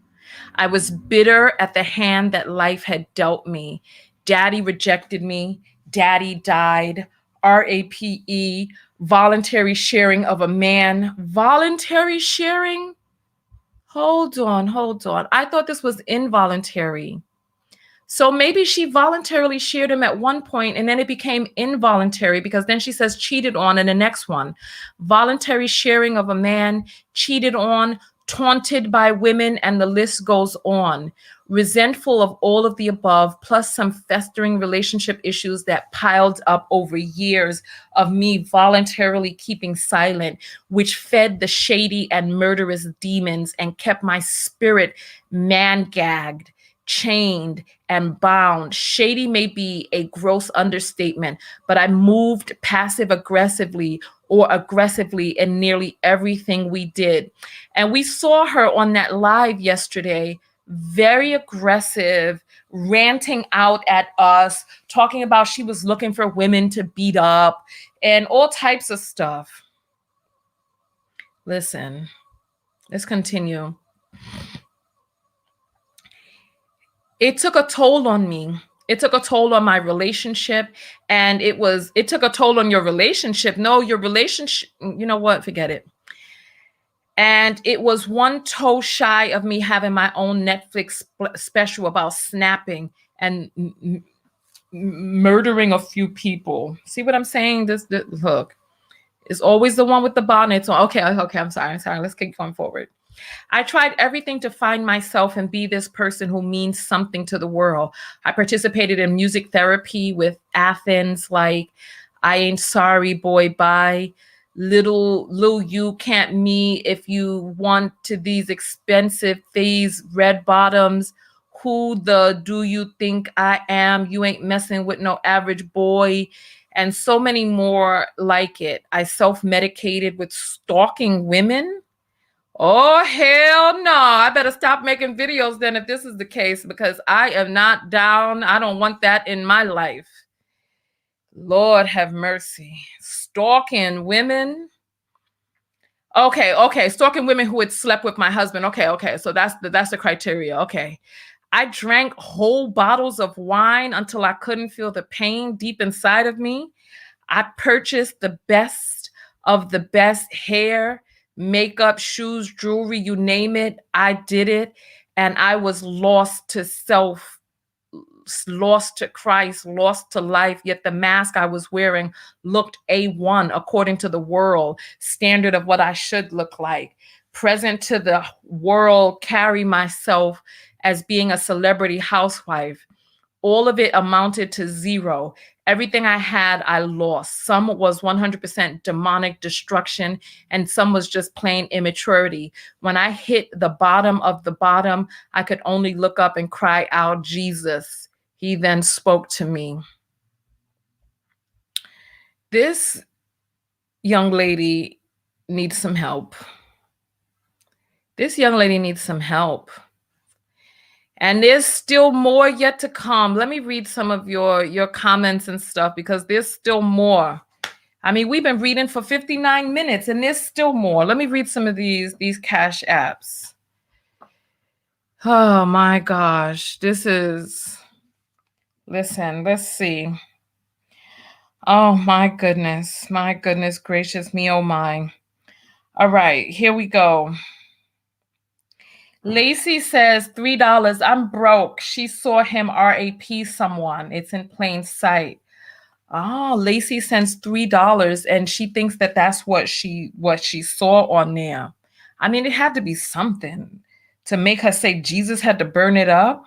I was bitter at the hand that life had dealt me. Daddy rejected me. Daddy died. RAPE, voluntary sharing of a man. Voluntary sharing? Hold on. I thought this was involuntary. So maybe she voluntarily shared him at one point, and then it became involuntary, because then she says cheated on in the next one. Voluntary sharing of a man, cheated on, taunted by women, and the list goes on. Resentful of all of the above, plus some festering relationship issues that piled up over years of me voluntarily keeping silent, which fed the shady and murderous demons and kept my spirit man-gagged, chained, and bound. Shady may be a gross understatement, but I moved passive aggressively or aggressively in nearly everything we did. And we saw her on that live yesterday, very aggressive, ranting out at us, talking about she was looking for women to beat up and all types of stuff. Listen, let's continue. It took a toll on me. It took a toll on my relationship, and it took a toll on your relationship. No, your relationship, you know what? Forget it. And it was one toe shy of me having my own Netflix special about snapping and murdering a few people. See what I'm saying? This look, it's always the one with the bonnets. Okay, I'm sorry. Let's keep going forward. I tried everything to find myself and be this person who means something to the world. I participated in music therapy with Athens, like I Ain't Sorry, Boy, Bye, Little You Can't Me, If You Want to These Expensive These Red Bottoms, Who the Do You Think I Am? You Ain't Messing with No Average Boy, and so many more like it. I self-medicated with stalking women. Oh, hell no. I better stop making videos then if this is the case, because I am not down. I don't want that in my life. Lord have mercy. Stalking women. Okay. Stalking women who had slept with my husband. Okay. So that's the criteria. Okay. I drank whole bottles of wine until I couldn't feel the pain deep inside of me. I purchased the best of the best hair, makeup, shoes, jewelry, you name it. I did it. And I was lost to self, lost to Christ, lost to life. Yet the mask I was wearing looked A1 according to the world standard of what I should look like. Present to the world, carry myself as being a celebrity housewife. all of it amounted to zero. Everything I had, I lost. Some was 100% demonic destruction, and some was just plain immaturity. When I hit the bottom of the bottom, I could only look up and cry out, Jesus. He then spoke to me. This young lady needs some help. This young lady needs some help. And there's still more yet to come. Let me read some of your comments and stuff, because there's still more. I mean, we've been reading for 59 minutes and there's still more. Let me read some of these cash apps. Oh my gosh. Listen, let's see. Oh my goodness gracious me, oh my. All right, here we go. Lacey says $3. I'm broke. She saw him RAP someone. It's in plain sight. Oh, Lacey sends $3 and she thinks that that's what she saw on there. I mean, it had to be something to make her say Jesus had to burn it up.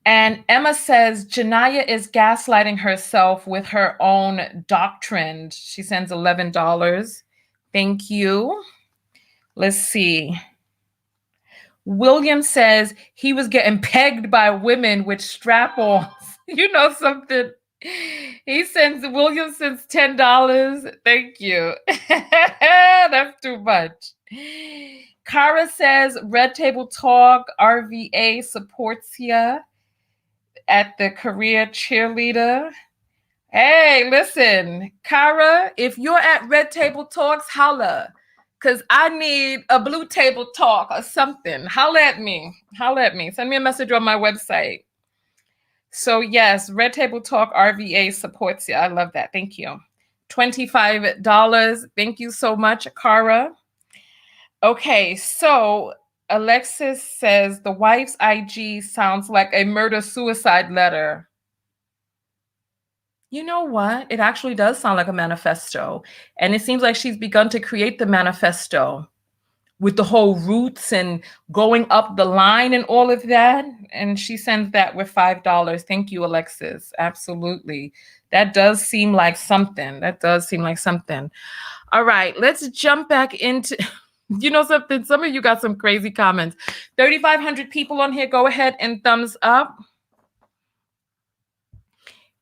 And Emma says Janiyah is gaslighting herself with her own doctrine. She sends $11. Thank you. Let's see. William says he was getting pegged by women with strap-ons. You know something? William sends $10. Thank you. That's too much. Kara says Red Table Talk, RVA supports you at the career cheerleader. Hey, listen, Kara, if you're at Red Table Talks, holla. Because I need a blue table talk or something. Holla at me. Send me a message on my website. So yes, Red Table Talk RVA supports you. I love that. Thank you. $25. Thank you so much, Kara. Okay, so Alexis says the wife's IG sounds like a murder-suicide letter. You know what? It actually does sound like a manifesto. And it seems like she's begun to create the manifesto with the whole roots and going up the line and all of that. And she sends that with $5. Thank you, Alexis. Absolutely. That does seem like something. All right, let's jump back into, you know something? Some of you got some crazy comments. 3,500 people on here. Go ahead and thumbs up.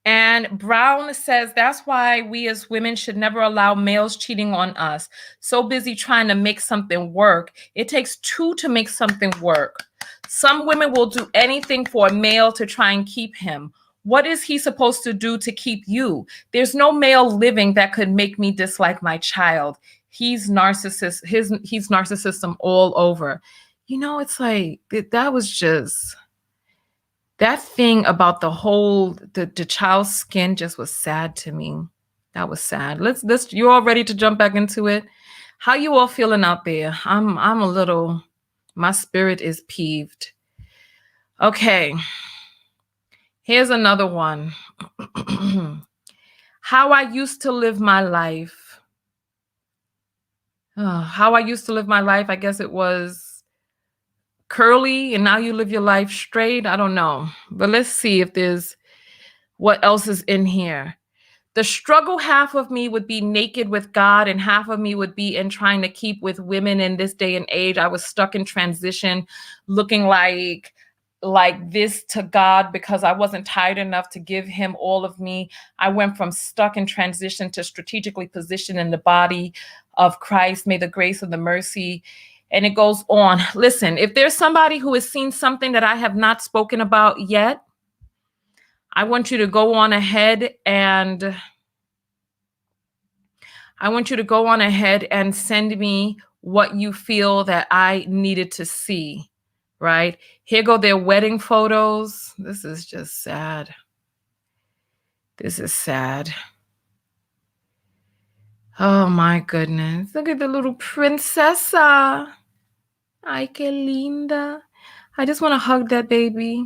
And Brown says, that's why we as women should never allow males cheating on us. So busy trying to make something work. It takes two to make something work. Some women will do anything for a male to try and keep him. What is he supposed to do to keep you? There's no male living that could make me dislike my child. He's narcissism all over. You know, it's like, that was just... that thing about the whole, the child's skin just was sad to me. That was sad. Let's you all ready to jump back into it? How you all feeling out there? I'm a little, my spirit is peeved. Okay. Here's another one. How I used to live my life. How I used to live my life, I guess it was curly, and now you live your life straight. I don't know, but let's see if there's what else is in here. The struggle, half of me would be naked with God and half of me would be in trying to keep with women in this day and age. I was stuck in transition, looking like this to God because I wasn't tired enough to give him all of me. I went from stuck in transition to strategically positioned in the body of Christ. May the grace and the mercy. And it goes on. Listen, if there's somebody who has seen something that I have not spoken about yet, I want you to go on ahead and send me what you feel that I needed to see, right? Here go their wedding photos. This is just sad. This is sad. Oh my goodness. Look at the little princessa. Ay, qué linda. I just want to hug that baby.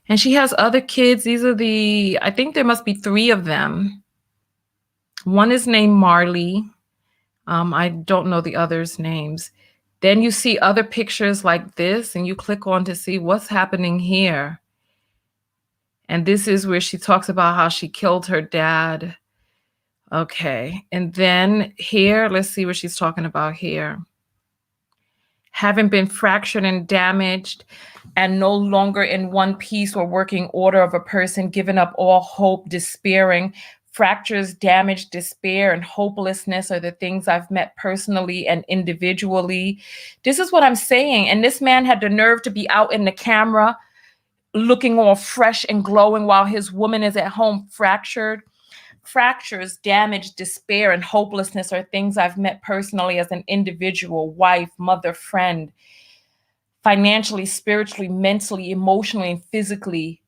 And she has other kids. These are I think there must be 3 of them. One is named Marley. I don't know the others' names. Then you see other pictures like this, and you click on to see what's happening here. And this is where she talks about how she killed her dad. Okay. And then here, let's see what she's talking about here. Having been fractured and damaged and no longer in one piece or working order of a person, giving up all hope, despairing. Fractures, damage, despair, and hopelessness are the things I've met personally and individually. This is what I'm saying. And this man had the nerve to be out in the camera looking all fresh and glowing while his woman is at home fractured. Fractures, damage, despair, and hopelessness are things I've met personally as an individual, wife, mother, friend, financially, spiritually, mentally, emotionally, and physically.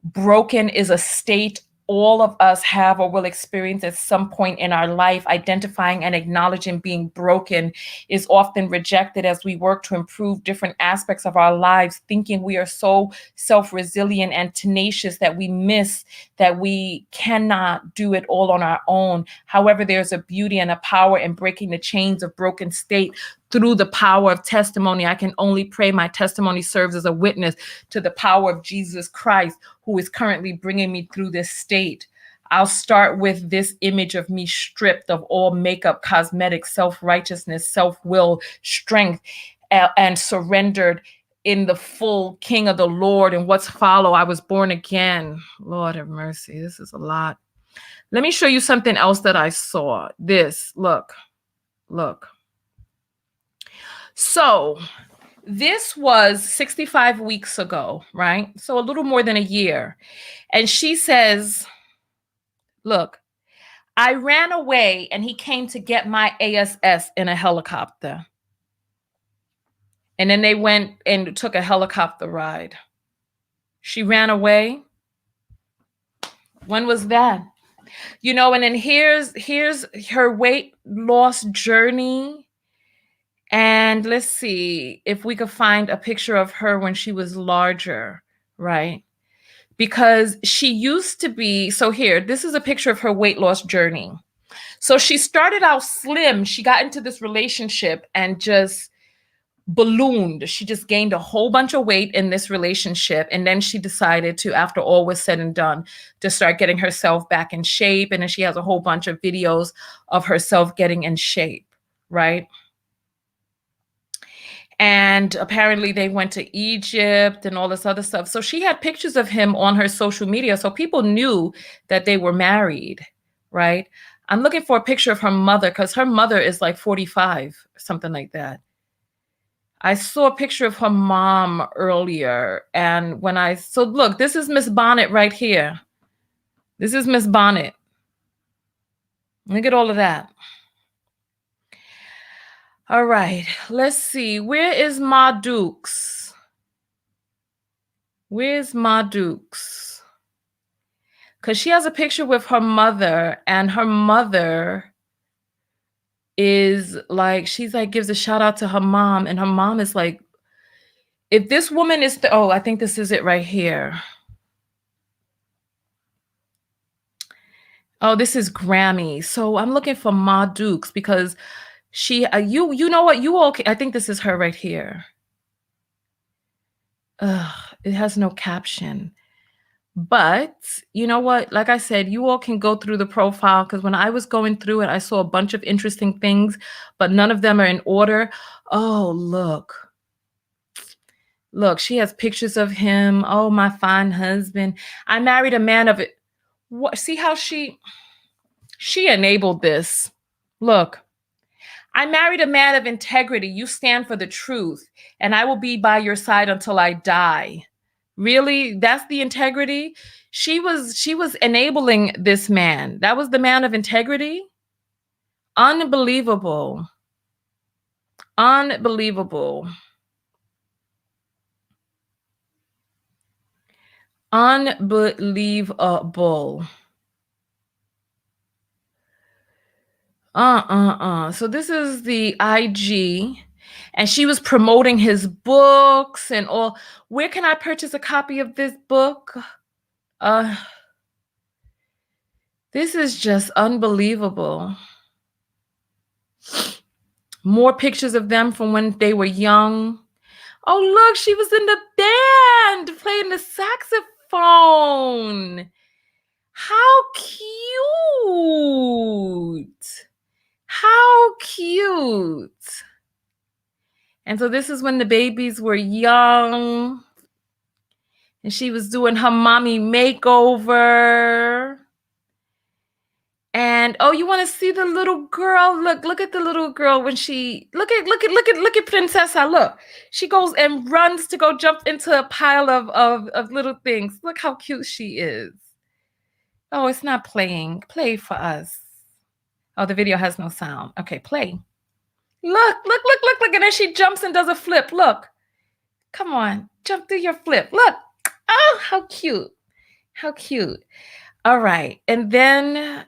Broken is a state all of us have or will experience at some point in our life. Identifying and acknowledging being broken is often rejected as we work to improve different aspects of our lives, thinking we are so self-resilient and tenacious that we miss that we cannot do it all on our own. However, there's a beauty and a power in breaking the chains of broken state through the power of testimony. I can only pray my testimony serves as a witness to the power of Jesus Christ, who is currently bringing me through this state. I'll start with this image of me stripped of all makeup, cosmetics, self-righteousness, self-will, strength, and surrendered in the full King of the Lord. And what's follow? I was born again. Lord have mercy. This is a lot. Let me show you something else that I saw. This, look. So this was 65 weeks ago, right? So a little more than a year. And she says, look, I ran away and he came to get my ASS in a helicopter. And then they went and took a helicopter ride. She ran away. When was that? You know, and then here's her weight loss journey. And let's see if we could find a picture of her when she was larger, right? Because she used to be, so here, this is a picture of her weight loss journey. So she started out slim. She got into this relationship and just ballooned. She just gained a whole bunch of weight in this relationship. And then she decided to, after all was said and done, to start getting herself back in shape. And then she has a whole bunch of videos of herself getting in shape, right? And apparently they went to Egypt and all this other stuff. So she had pictures of him on her social media. So people knew that they were married, right? I'm looking for a picture of her mother because her mother is like 45, something like that. I saw a picture of her mom earlier. And so look, this is Miss Bonnet right here. This is Miss Bonnet. Look at all of that. All right, let's see. Where is Ma Dukes? Where's Ma Dukes? Because she has a picture with her mother, and her mother is like, she's like, gives a shout out to her mom, and her mom is like, if this woman is, oh, I think this is it right here. Oh, this is Grammy. So I'm looking for Ma Dukes because she, you know what? You all, I think this is her right here. It has no caption. But you know what? Like I said, you all can go through the profile because when I was going through it, I saw a bunch of interesting things, but none of them are in order. Oh, look. Look, she has pictures of him. Oh, my fine husband. I married a man of it. What? See how she enabled this. Look. I married a man of integrity. You stand for the truth, and I will be by your side until I die. Really? That's the integrity? She was enabling this man. That was the man of integrity? Unbelievable. Unbelievable. Unbelievable. So this is the IG, and she was promoting his books and all. Where can I purchase a copy of this book? This is just unbelievable. More pictures of them from when they were young. Oh, look, she was in the band playing the saxophone. How cute. How cute. And so this is when the babies were young. And she was doing her mommy makeover. And oh, you want to see the little girl? Look at the little girl when she look at Princessa. Look, she goes and runs to go jump into a pile of little things. Look how cute she is. Oh, it's not playing. Play for us. Oh, the video has no sound. Okay, play. Look. And then she jumps and does a flip. Look. Come on, jump through your flip. Look. Oh, how cute. How cute. All right. And then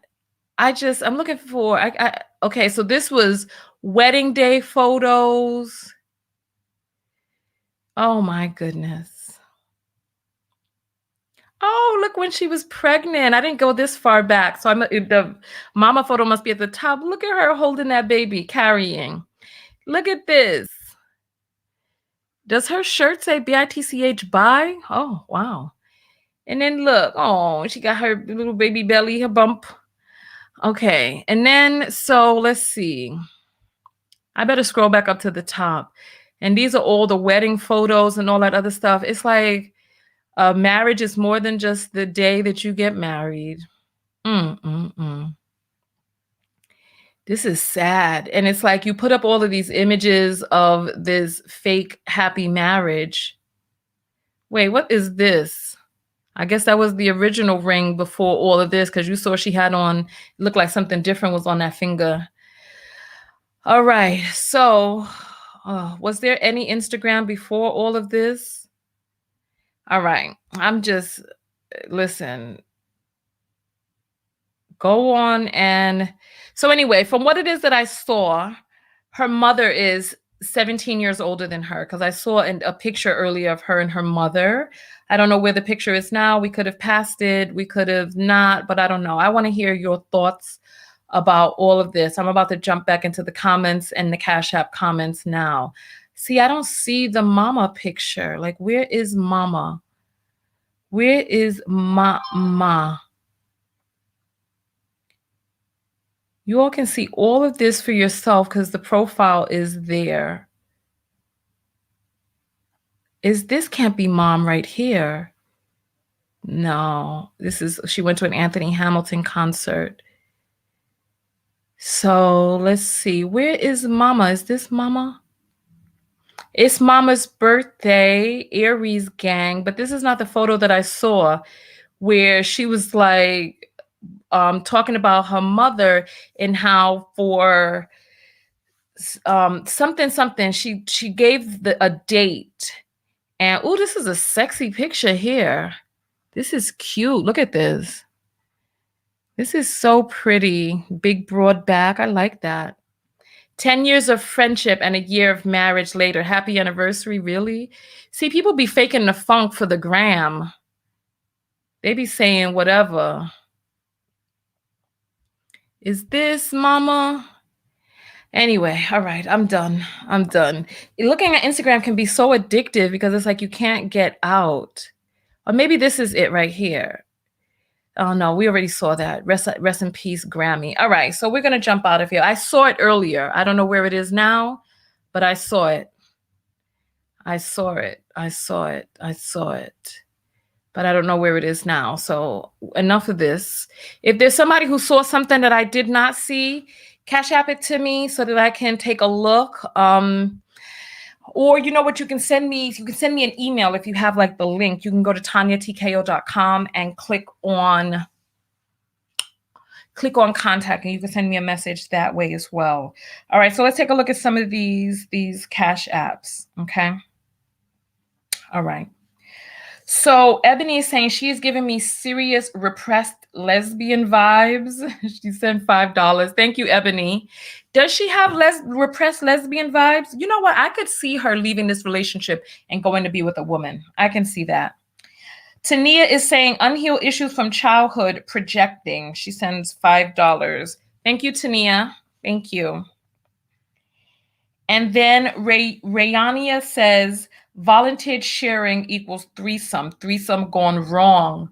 I'm looking for, okay, so this was wedding day photos. Oh my goodness. Oh, look when she was pregnant. I didn't go this far back. So the mama photo must be at the top. Look at her holding that baby, carrying. Look at this. Does her shirt say BITCH bye? Oh, wow. And then look, oh, she got her little baby belly, her bump. Okay, and then, so let's see. I better scroll back up to the top. And these are all the wedding photos and all that other stuff. It's like marriage is more than just the day that you get married. This is sad. And it's like you put up all of these images of this fake happy marriage. Wait, what is this? I guess that was the original ring before all of this, because you saw she had on, looked like something different was on that finger. All right. So was there any Instagram before all of this? All right. Listen. Go on. And so anyway, from what it is that I saw, her mother is 17 years older than her, because I saw a picture earlier of her and her mother. I don't know where the picture is now. We could have passed it. We could have not, but I don't know. I want to hear your thoughts about all of this. I'm about to jump back into the comments and the Cash App comments now. See, I don't see the mama picture. Like, where is mama? Where is mama? You all can see all of this for yourself because the profile is there. This can't be mom right here. No, she went to an Anthony Hamilton concert. So let's see, where is mama? Is this mama? It's mama's birthday, Aries gang, but this is not the photo that I saw where she was like talking about her mother and how for something she gave a date. And oh, this is a sexy picture here. This is cute. Look at this. This is so pretty. Big broad back. I like that. 10 years of friendship and a year of marriage later. Happy anniversary, really? See, people be faking the funk for the gram. They be saying whatever. Is this mama? Anyway, all right, I'm done. Looking at Instagram can be so addictive because it's like you can't get out. Or maybe this is it right here. Oh no, we already saw that. Rest in peace, Grammy. All right, so we're gonna jump out of here. I saw it earlier. I don't know where it is now, but I saw it. But I don't know where it is now. So enough of this. If there's somebody who saw something that I did not see, Cash App it to me so that I can take a look. Or you know what, you can send me an email if you have like the link. You can go to tanyatko.com and click on contact, and you can send me a message that way as well. All right, so let's take a look at some of these Cash Apps. Okay. All right. So Ebony is saying she's giving me serious repressed lesbian vibes. She sent $5. Thank you, Ebony. Does she have repressed lesbian vibes? You know what? I could see her leaving this relationship and going to be with a woman. I can see that. Tania is saying unhealed issues from childhood projecting. She sends $5. Thank you, Tania. Thank you. And then Rayania says volunteered sharing equals threesome. Threesome gone wrong.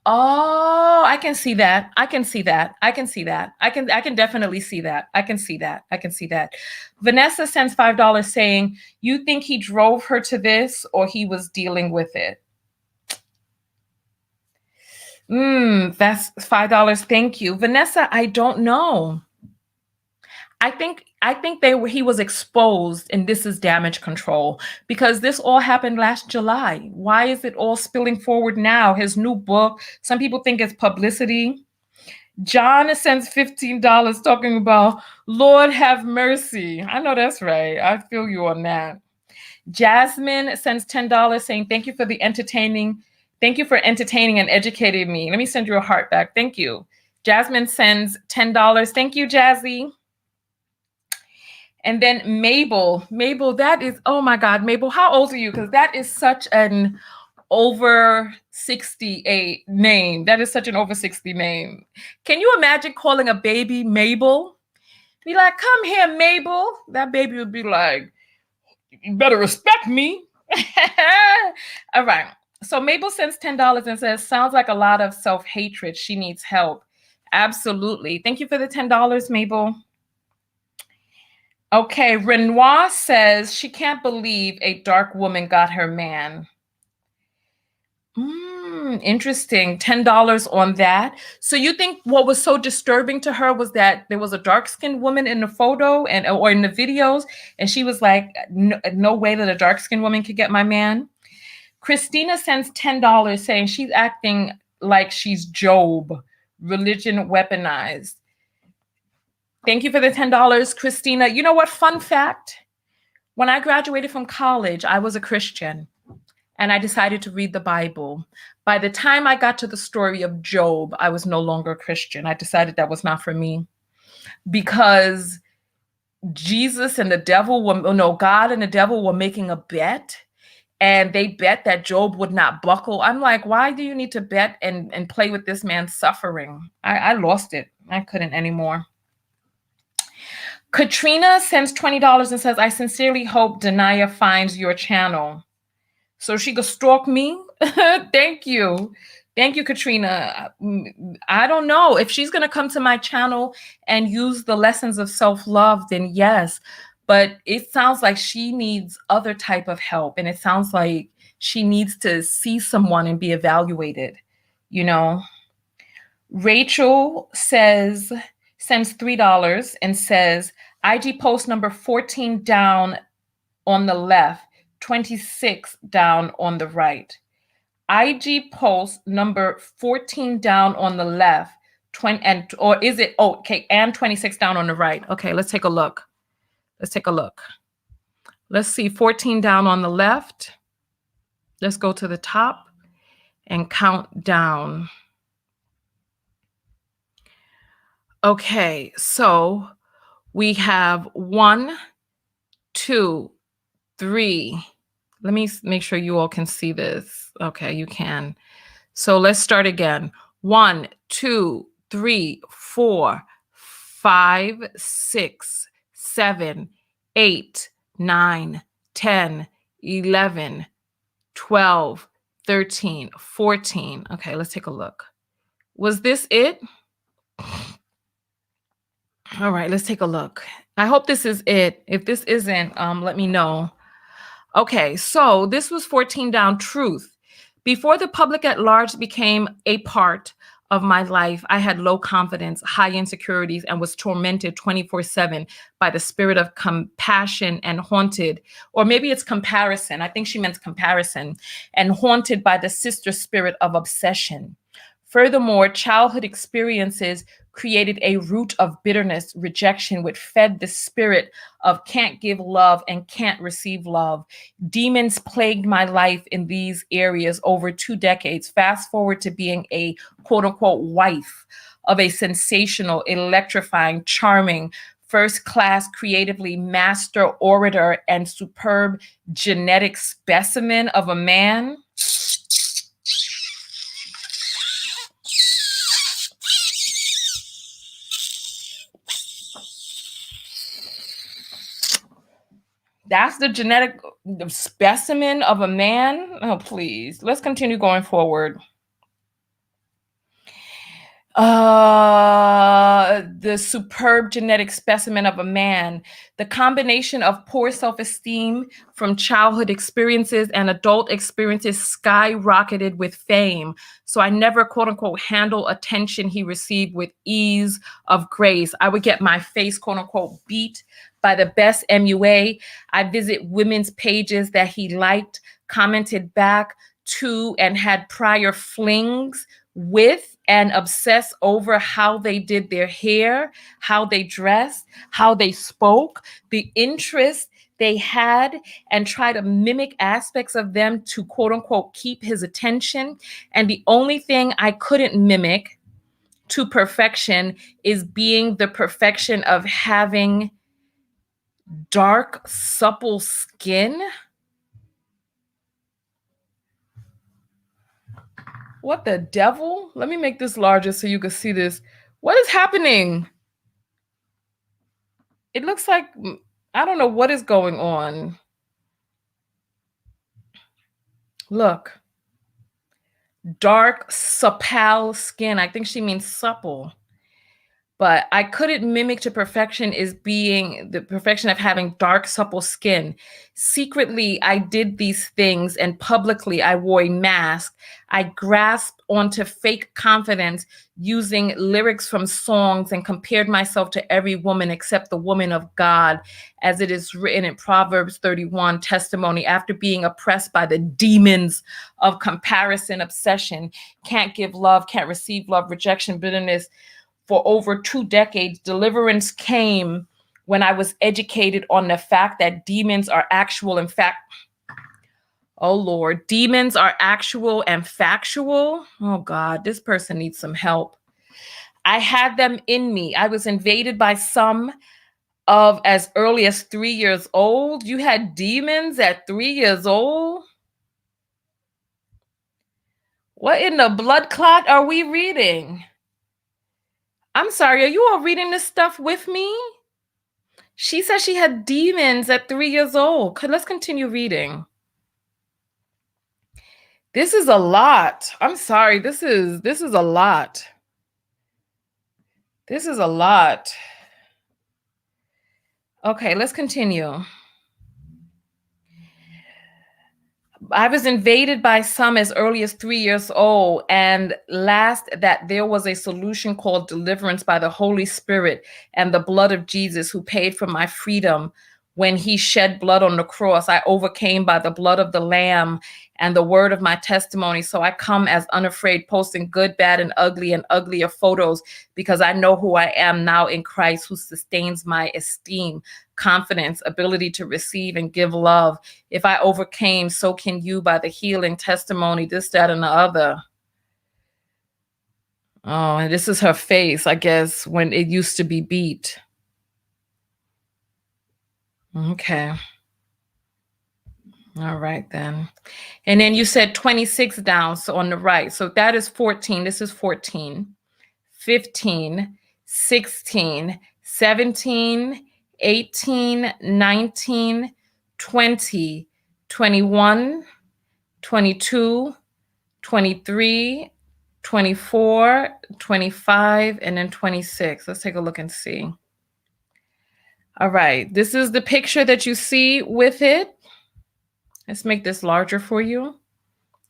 Oh, I can see that. I can see that. I can see that. I can definitely see that. I can see that. I can see that. Vanessa sends $5 saying, you think he drove her to this or he was dealing with it? That's $5. Thank you. Vanessa, I don't know. I think he was exposed and this is damage control because this all happened last July. Why is it all spilling forward now? His new book, some people think it's publicity. John sends $15 talking about Lord have mercy. I know that's right. I feel you on that. Jasmine sends $10 saying thank you for entertaining and educating me. Let me send you a heart back. Thank you. Jasmine sends $10. Thank you, Jazzy. And then Mabel, that is, oh my God, Mabel, how old are you? Because that is such an over 68 name. That is such an over 60 name. Can you imagine calling a baby Mabel? Be like, come here, Mabel. That baby would be like, you better respect me. All right. So Mabel sends $10 and says, sounds like a lot of self-hatred. She needs help. Absolutely. Thank you for the $10, Mabel. Okay, Renoir says she can't believe a dark woman got her man. Interesting. $10 on that. So you think what was so disturbing to her was that there was a dark-skinned woman in the photo or in the videos, and she was like, no way that a dark-skinned woman could get my man. Christina sends $10 saying she's acting like she's Job, religion weaponized. Thank you for the $10, Christina. You know what? Fun fact. When I graduated from college, I was a Christian and I decided to read the Bible. By the time I got to the story of Job, I was no longer a Christian. I decided that was not for me because Jesus and the devil God and the devil were making a bet, and they bet that Job would not buckle. I'm like, why do you need to bet and play with this man's suffering? I lost it. I couldn't anymore. Katrina sends $20 and says, I sincerely hope Dania finds your channel so she could stalk me. Thank you. Thank you, Katrina. I don't know if she's going to come to my channel and use the lessons of self-love, then yes. But it sounds like she needs other type of help. And it sounds like she needs to see someone and be evaluated, you know. Rachel sends $3 and says, IG post number 14 down on the left, 26 down on the right. IG post number 14 down on the left, and 26 down on the right. Okay, let's take a look. Let's see, 14 down on the left. Let's go to the top and count down. Okay, so we have 1, 2, 3. Let me make sure you all can see this. Okay, you can. So let's start again. 1, 2, 3, 4, 5, 6, 7, 8, 9, 10, 11, 12, 13, 14. Okay, let's take a look. Was this it? All right, let's take a look. I hope this is it. If this isn't, let me know. Okay, so this was 14 down, truth. Before the public at large became a part of my life, I had low confidence, high insecurities, and was tormented 24/7 by the spirit of compassion and haunted, or maybe it's comparison. I think she meant comparison, and haunted by the sister spirit of obsession. Furthermore, childhood experiences created a root of bitterness, rejection, which fed the spirit of can't give love and can't receive love. Demons plagued my life in these areas over 2 decades. Fast forward to being a quote unquote wife of a sensational, electrifying, charming, first class, creatively master orator and superb genetic specimen of a man. That's the genetic specimen of a man? Oh, please. Let's continue going forward. The superb genetic specimen of a man, the combination of poor self-esteem from childhood experiences and adult experiences skyrocketed with fame. So I never, quote unquote, handle attention he received with ease of grace. I would get my face, quote unquote, beat by the best MUA. I visit women's pages that he liked, commented back to, and had prior flings with, and obsess over how they did their hair, how they dressed, how they spoke, the interest they had, and try to mimic aspects of them to, quote unquote, keep his attention. And the only thing I couldn't mimic to perfection is being the perfection of having dark, supple skin. What the devil? Let me make this larger so you can see this. What is happening? It looks like, I don't know what is going on. Look. Dark, supple skin. I think she means supple. But I couldn't mimic to perfection is being the perfection of having dark, supple skin. Secretly, I did these things, and publicly, I wore a mask. I grasped onto fake confidence using lyrics from songs and compared myself to every woman except the woman of God, as it is written in Proverbs 31, testimony, after being oppressed by the demons of comparison, obsession, can't give love, can't receive love, rejection, bitterness. For over 2 decades, deliverance came when I was educated on the fact that demons are actual and oh Lord, demons are actual and factual. Oh God, this person needs some help. I had them in me. I was invaded by some of as early as 3 years old. You had demons at 3 years old? What in the blood clot are we reading? I'm sorry, are you all reading this stuff with me? She said she had demons at 3 years old. Let's continue reading. This is a lot. I'm sorry. This is a lot. This is a lot. Okay, let's continue. I was invaded by some as early as 3 years old, and last that there was a solution called deliverance by the Holy Spirit and the blood of Jesus, who paid for my freedom when he shed blood on the cross. I overcame by the blood of the Lamb and the word of my testimony. So I come as unafraid, posting good, bad, and uglier photos, because I know who I am now in Christ, who sustains my esteem, confidence, ability to receive and give love. If I overcame, so can you by the healing testimony, this, that, and the other. Oh, and this is her face, I guess, when it used to be beat. Okay. All right, then. And then you said 26 down, so on the right. So that is 14. This is 14, 15, 16, 17, 18, 19, 20, 21, 22, 23, 24, 25, and then 26. Let's take a look and see. All right, this is the picture that you see with it. Let's make this larger for you,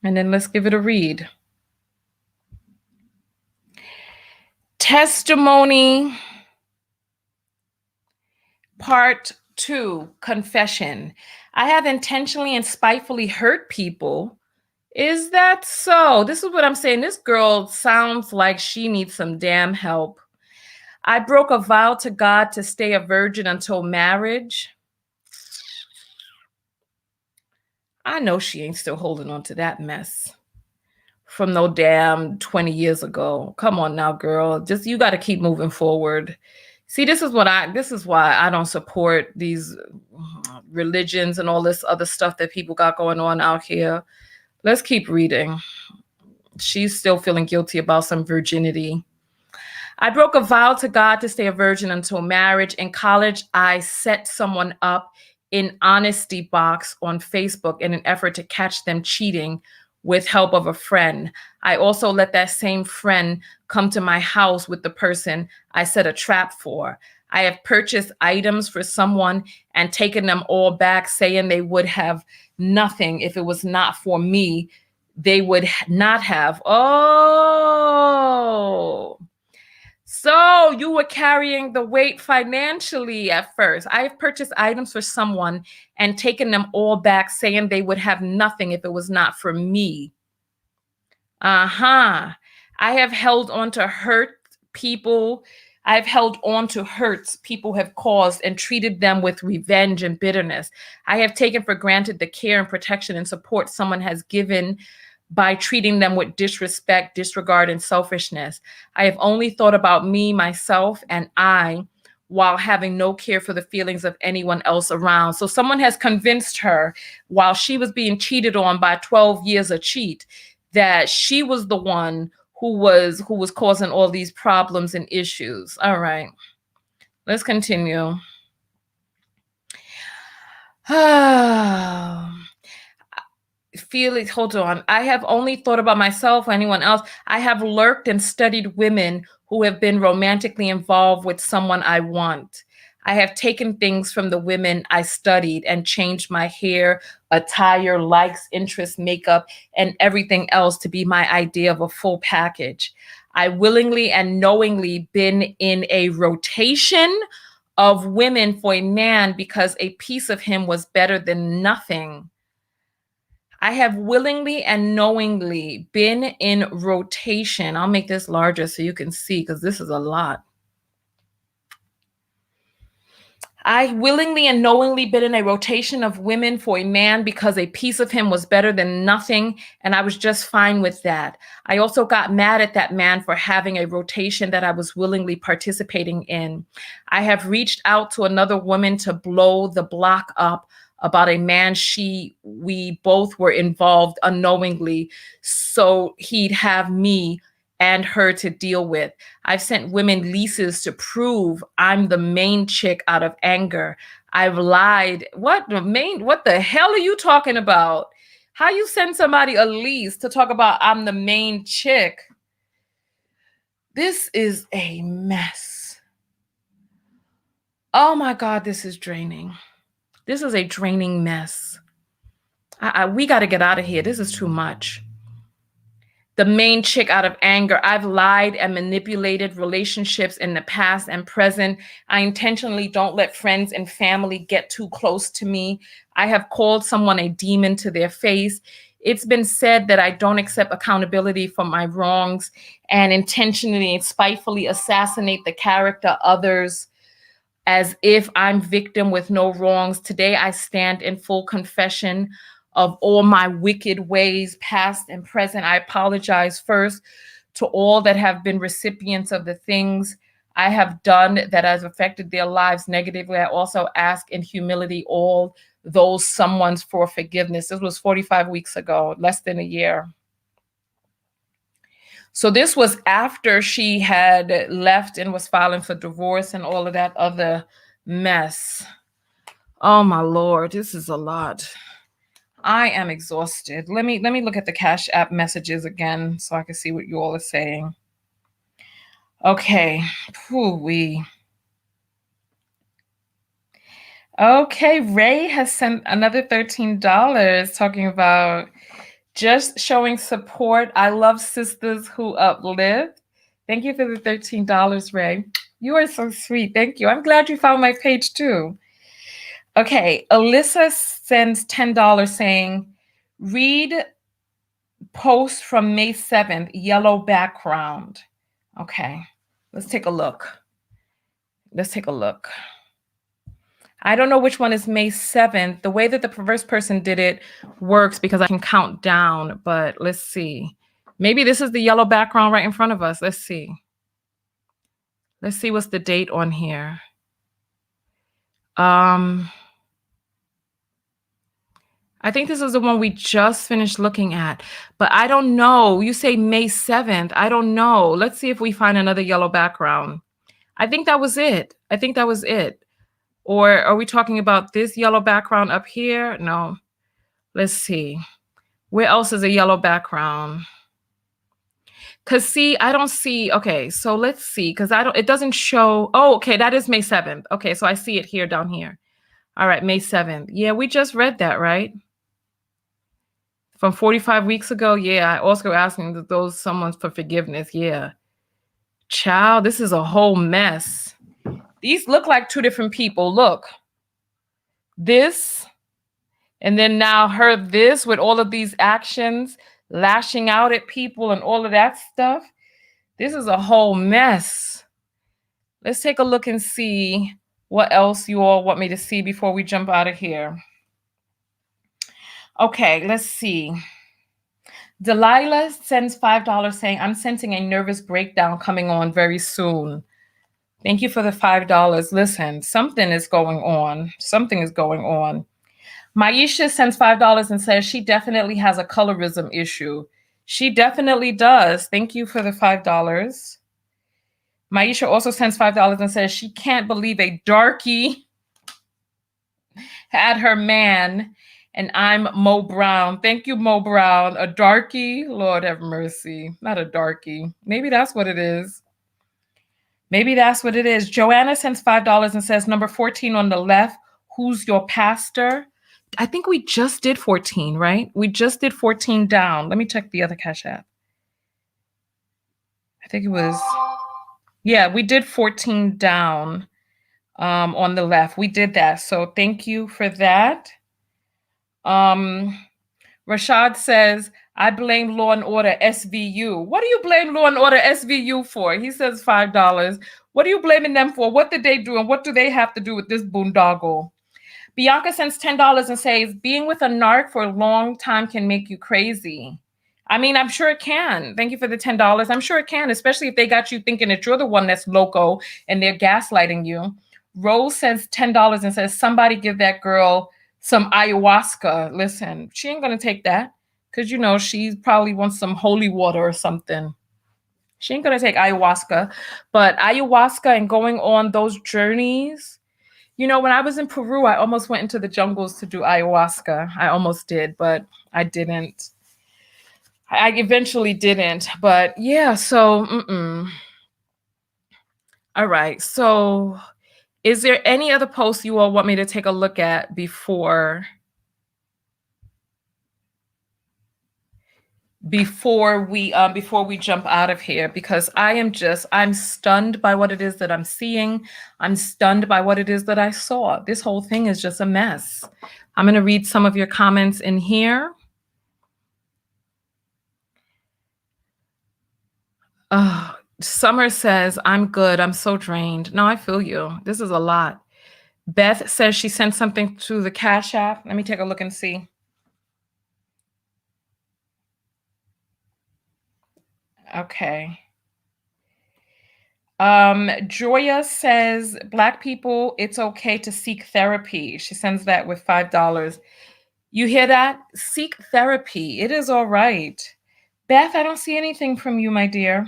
and then let's give it a read. Testimony, part 2, confession. I have intentionally and spitefully hurt people. Is that so? This is what I'm saying. This girl sounds like she needs some damn help. I broke a vow to God to stay a virgin until marriage. I know she ain't still holding on to that mess from no damn 20 years ago. Come on now, girl. Just, you got to keep moving forward. See, this is why I don't support these religions and all this other stuff that people got going on out here. Let's keep reading. She's still feeling guilty about some virginity. I broke a vow to God to stay a virgin until marriage. In college, I set someone up in honesty box on Facebook in an effort to catch them cheating with help of a friend. I also let that same friend come to my house with the person I set a trap for. I have purchased items for someone and taken them all back, saying they would have nothing if it was not for me. They would not have. Oh, so you were carrying the weight financially at first. I have purchased items for someone and taken them all back, saying they would have nothing if it was not for me. I have held on to hurt people. I've held on to hurts people have caused and treated them with revenge and bitterness. I have taken for granted the care and protection and support someone has given by treating them with disrespect, disregard, and selfishness. I have only thought about me, myself, and I, while having no care for the feelings of anyone else around. So someone has convinced her while she was being cheated on by 12 years a cheat that she was the one who was causing all these problems and issues. All right, let's continue. Felix, hold on. I have only thought about myself or anyone else. I have lurked and studied women who have been romantically involved with someone I want. I have taken things from the women I studied and changed my hair, attire, likes, interests, makeup, and everything else to be my idea of a full package. I willingly and knowingly been in a rotation of women for a man because a piece of him was better than nothing. I have willingly and knowingly been in rotation. I'll make this larger so you can see because this is a lot. I willingly and knowingly been in a rotation of women for a man because a piece of him was better than nothing, and I was just fine with that. I also got mad at that man for having a rotation that I was willingly participating in. I have reached out to another woman to blow the block up about a man we both were involved unknowingly, so he'd have me and her to deal with. I've sent women leases to prove I'm the main chick out of anger. I've lied. What the hell are you talking about? How you send somebody a lease to talk about I'm the main chick? This is a mess. Oh my God, this is draining. This is a draining mess. We got to get out of here. This is too much. The main chick out of anger. I've lied and manipulated relationships in the past and present. I intentionally don't let friends and family get too close to me. I have called someone a demon to their face. It's been said that I don't accept accountability for my wrongs and intentionally and spitefully assassinate the character of others as if I'm victim with no wrongs. Today, I stand in full confession of all my wicked ways, past and present. I apologize first to all that have been recipients of the things I have done that has affected their lives negatively. I also ask in humility all those someones for forgiveness. This was 45 weeks ago, less than a year. So this was after she had left and was filing for divorce and all of that other mess. Oh my Lord, this is a lot. I am exhausted. Let me look at the Cash App messages again so I can see what you all are saying. Okay. Whew-wee. Okay, Ray has sent another $13 talking about just showing support. I love sisters who uplift. Thank you for the $13, Ray. You are so sweet. Thank you. I'm glad you found my page too. Okay, Alyssa sends $10 saying, read post from May 7th, yellow background. Okay, let's take a look. I don't know which one is May 7th. The way that the perverse person did it works because I can count down, but let's see. Maybe this is the yellow background right in front of us. Let's see. Let's see what's the date on here. I think this is the one we just finished looking at, but I don't know. You say May 7th. I don't know. Let's see if we find another yellow background. I think that was it. Or are we talking about this yellow background up here? No. Let's see. Where else is a yellow background? Because see, I don't see. Okay, so let's see. Because it doesn't show. Oh, okay, that is May 7th. Okay, so I see it here down here. All right, May 7th. Yeah, we just read that, right? From 45 weeks ago. Yeah, Oscar asking those someone for forgiveness. Yeah. Child, this is a whole mess. These look like two different people. Look. This, and then now her this with all of these actions, lashing out at people and all of that stuff. This is a whole mess. Let's take a look and see what else you all want me to see before we jump out of here. Okay, let's see. Delilah sends $5 saying, I'm sensing a nervous breakdown coming on very soon. Thank you for the $5. Listen, something is going on. Something is going on. Maisha sends $5 and says she definitely has a colorism issue. She definitely does. Thank you for the $5. Maisha also sends $5 and says she can't believe a darkie had her man, and I'm Mo Brown. Thank you, Mo Brown. A darkie? Lord have mercy. Not a darkie. Maybe that's what it is. Maybe that's what it is. Joanna sends $5 and says, number 14 on the left, who's your pastor? I think we just did 14, right? We just did 14 down. Let me check the other Cash App. I think it was, yeah, we did 14 down on the left. We did that. So thank you for that. Rashad says, I blame Law and Order SVU. What do you blame Law and Order SVU for? He says $5. What are you blaming them for? What did they do? And what do they have to do with this boondoggle? Bianca sends $10 and says, being with a narc for a long time can make you crazy. I mean, I'm sure it can. Thank you for the $10. I'm sure it can, especially if they got you thinking that you're the one that's loco and they're gaslighting you. Rose sends $10 and says, somebody give that girl some ayahuasca. Listen, she ain't going to take that because, you know, she probably wants some holy water or something. She ain't going to take ayahuasca. But ayahuasca and going on those journeys, you know, when I was in Peru, I almost went into the jungles to do ayahuasca. I almost did, but I didn't. I eventually didn't. But yeah, so, All right. So is there any other posts you all want me to take a look at before we jump out of here? Because I'm stunned by what it is that I'm seeing. I'm stunned by what it is that I saw. This whole thing is just a mess. I'm going to read some of your comments in here. Summer says, I'm good. I'm so drained. No, I feel you. This is a lot. Beth says she sent something to the Cash App. Let me take a look and see. Okay. Joya says, Black people, it's okay to seek therapy. She sends that with $5. You hear that? Seek therapy. It is all right. Beth, I don't see anything from you, my dear.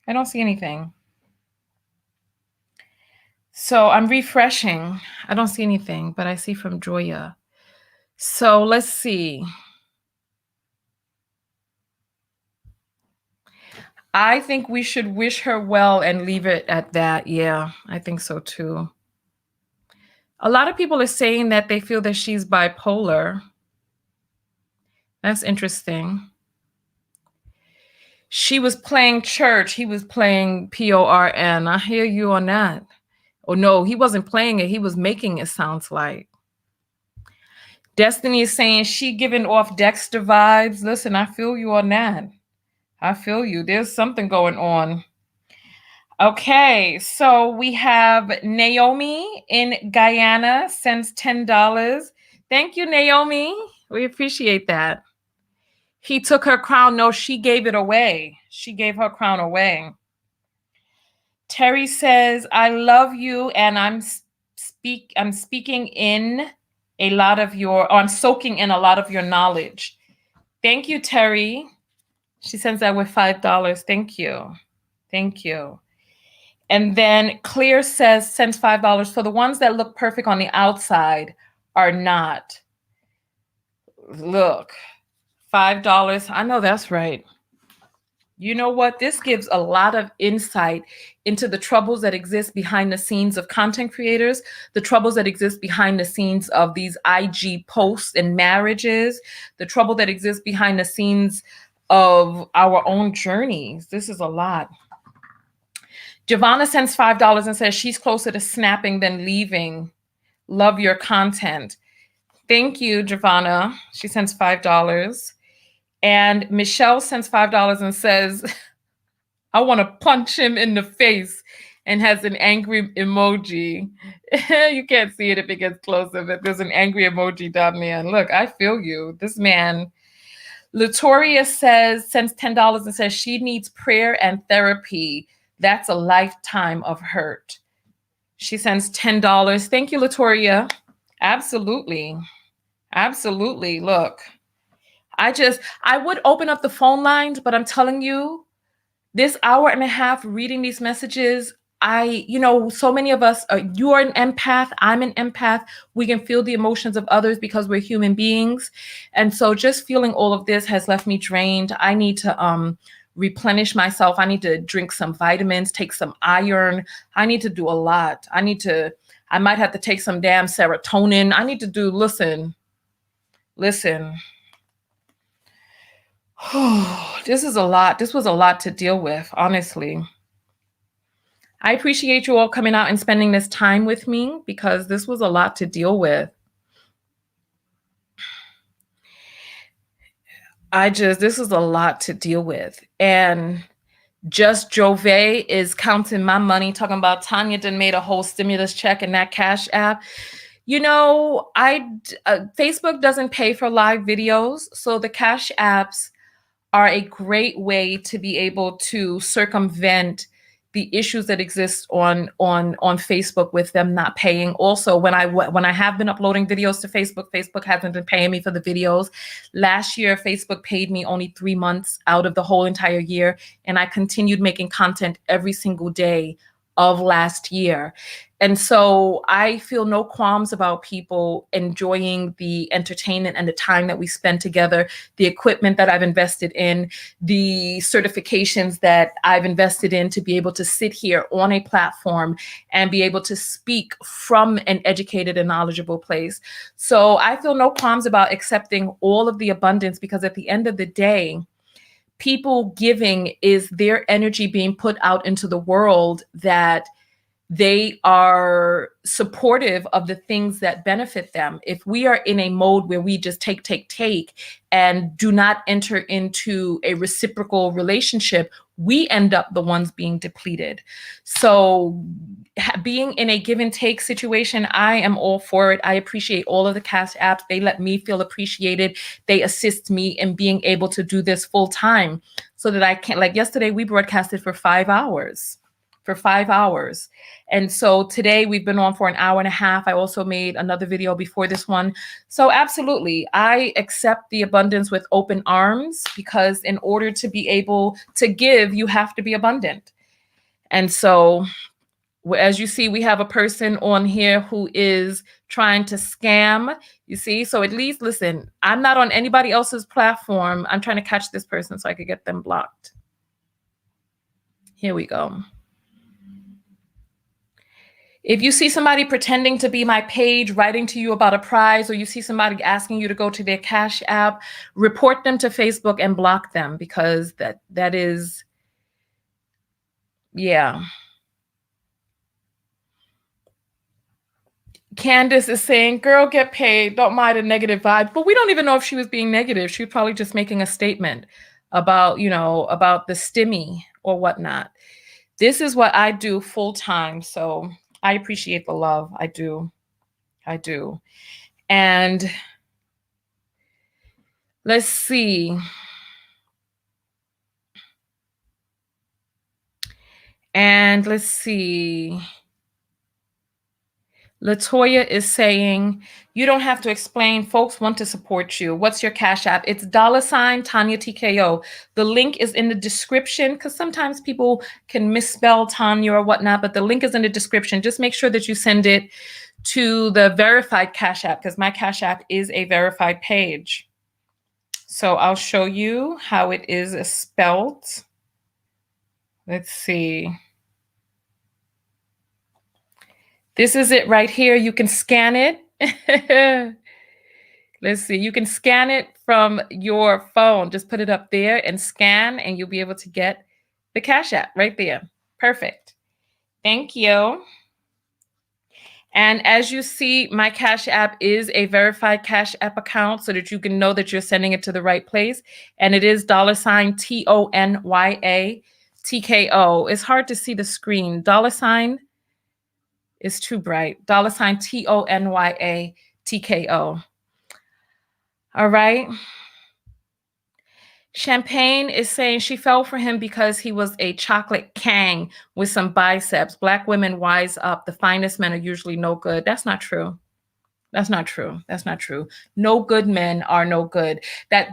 I don't see anything. So I'm refreshing. I don't see anything, but I see from Joya. So let's see. I think we should wish her well and leave it at that. Yeah, I think so too. A lot of people are saying that they feel that she's bipolar. That's interesting. She was playing church. He was playing PORN. I hear you on that. Oh, no, he wasn't playing it. He was making it, sounds like. Destiny is saying she giving off Dexter vibes. Listen, I feel you on that. I feel you. There's something going on. Okay, so we have Naomi in Guyana sends $10. Thank you, Naomi. We appreciate that. He took her crown. No, she gave it away. She gave her crown away. Terry says, I love you, and I'm speaking in a lot of your, or I'm soaking in a lot of your knowledge. Thank you, Terry. She sends that with $5. Thank you. Thank you. And then Clear says, sends $5. For the ones that look perfect on the outside are not. Look, $5. I know that's right. You know what? This gives a lot of insight into the troubles that exist behind the scenes of content creators, the troubles that exist behind the scenes of these IG posts and marriages, the trouble that exists behind the scenes of our own journeys. This is a lot. Giovanna sends $5 and says she's closer to snapping than leaving. Love your content. Thank you, Giovanna. She sends $5. And Michelle sends $5 and says, I want to punch him in the face, and has an angry emoji. You can't see it if it gets closer, but there's an angry emoji down there. And look, I feel you. This man. Latoria sends $10 and says she needs prayer and therapy. That's a lifetime of hurt. She sends $10. Thank you, Latoria. Absolutely. Absolutely. Look, I would open up the phone lines, but I'm telling you, this hour and a half reading these messages, so many of us, you are an empath, I'm an empath. We can feel the emotions of others because we're human beings. And so just feeling all of this has left me drained. I need to replenish myself. I need to drink some vitamins, take some iron. I need to do a lot. I might have to take some damn serotonin. I need to do, listen. This is a lot. This was a lot to deal with, honestly. I appreciate you all coming out and spending this time with me because this was a lot to deal with. This is a lot to deal with. And Just Jove is counting my money, talking about Tanya done made a whole stimulus check in that Cash App. Facebook doesn't pay for live videos, so the Cash Apps are a great way to be able to circumvent the issues that exist on Facebook with them not paying. Also, when I have been uploading videos to Facebook hasn't been paying me for the videos. Last year, Facebook paid me only 3 months out of the whole entire year, and I continued making content every single day of last year. And so I feel no qualms about people enjoying the entertainment and the time that we spend together, the equipment that I've invested in, the certifications that I've invested in to be able to sit here on a platform and be able to speak from an educated and knowledgeable place. So I feel no qualms about accepting all of the abundance, because at the end of the day, people giving is their energy being put out into the world, that they are supportive of the things that benefit them. If we are in a mode where we just take, and do not enter into a reciprocal relationship, we end up the ones being depleted. So being in a give and take situation, I am all for it. I appreciate all of the Cash Apps. They let me feel appreciated. They assist me in being able to do this full time so that I can, like yesterday, we broadcasted for 5 hours. And so today we've been on for an hour and a half. I also made another video before this one. So absolutely, I accept the abundance with open arms, because in order to be able to give, you have to be abundant. And so as you see, we have a person on here who is trying to scam, you see? So at least, listen, I'm not on anybody else's platform. I'm trying to catch this person so I could get them blocked. Here we go. If you see somebody pretending to be my page, writing to you about a prize, or you see somebody asking you to go to their Cash App, report them to Facebook and block them, because that is, yeah. Candace is saying, girl, get paid. Don't mind a negative vibe. But we don't even know if she was being negative. She was probably just making a statement about, about the stimmy or whatnot. This is what I do full time. So I appreciate the love. I do. And let's see. Latoya is saying, you don't have to explain. Folks want to support you. What's your Cash App? It's $ Tanya TKO. The link is in the description because sometimes people can misspell Tanya or whatnot, but the link is in the description. Just make sure that you send it to the verified Cash App because my Cash App is a verified page. So I'll show you how it is spelled. Let's see. This is it right here. You can scan it. Let's see. You can scan it from your phone. Just put it up there and scan, and you'll be able to get the Cash App right there. Perfect. Thank you. And as you see, my Cash App is a verified Cash App account so that you can know that you're sending it to the right place. And it is $TONYA TKO. It's hard to see the screen. $ is too bright. $TONYA TKO. All right. Champagne is saying she fell for him because he was a chocolate kang with some biceps. Black women wise up. The finest men are usually no good. That's not true. That's not true. That's not true. No good men are no good.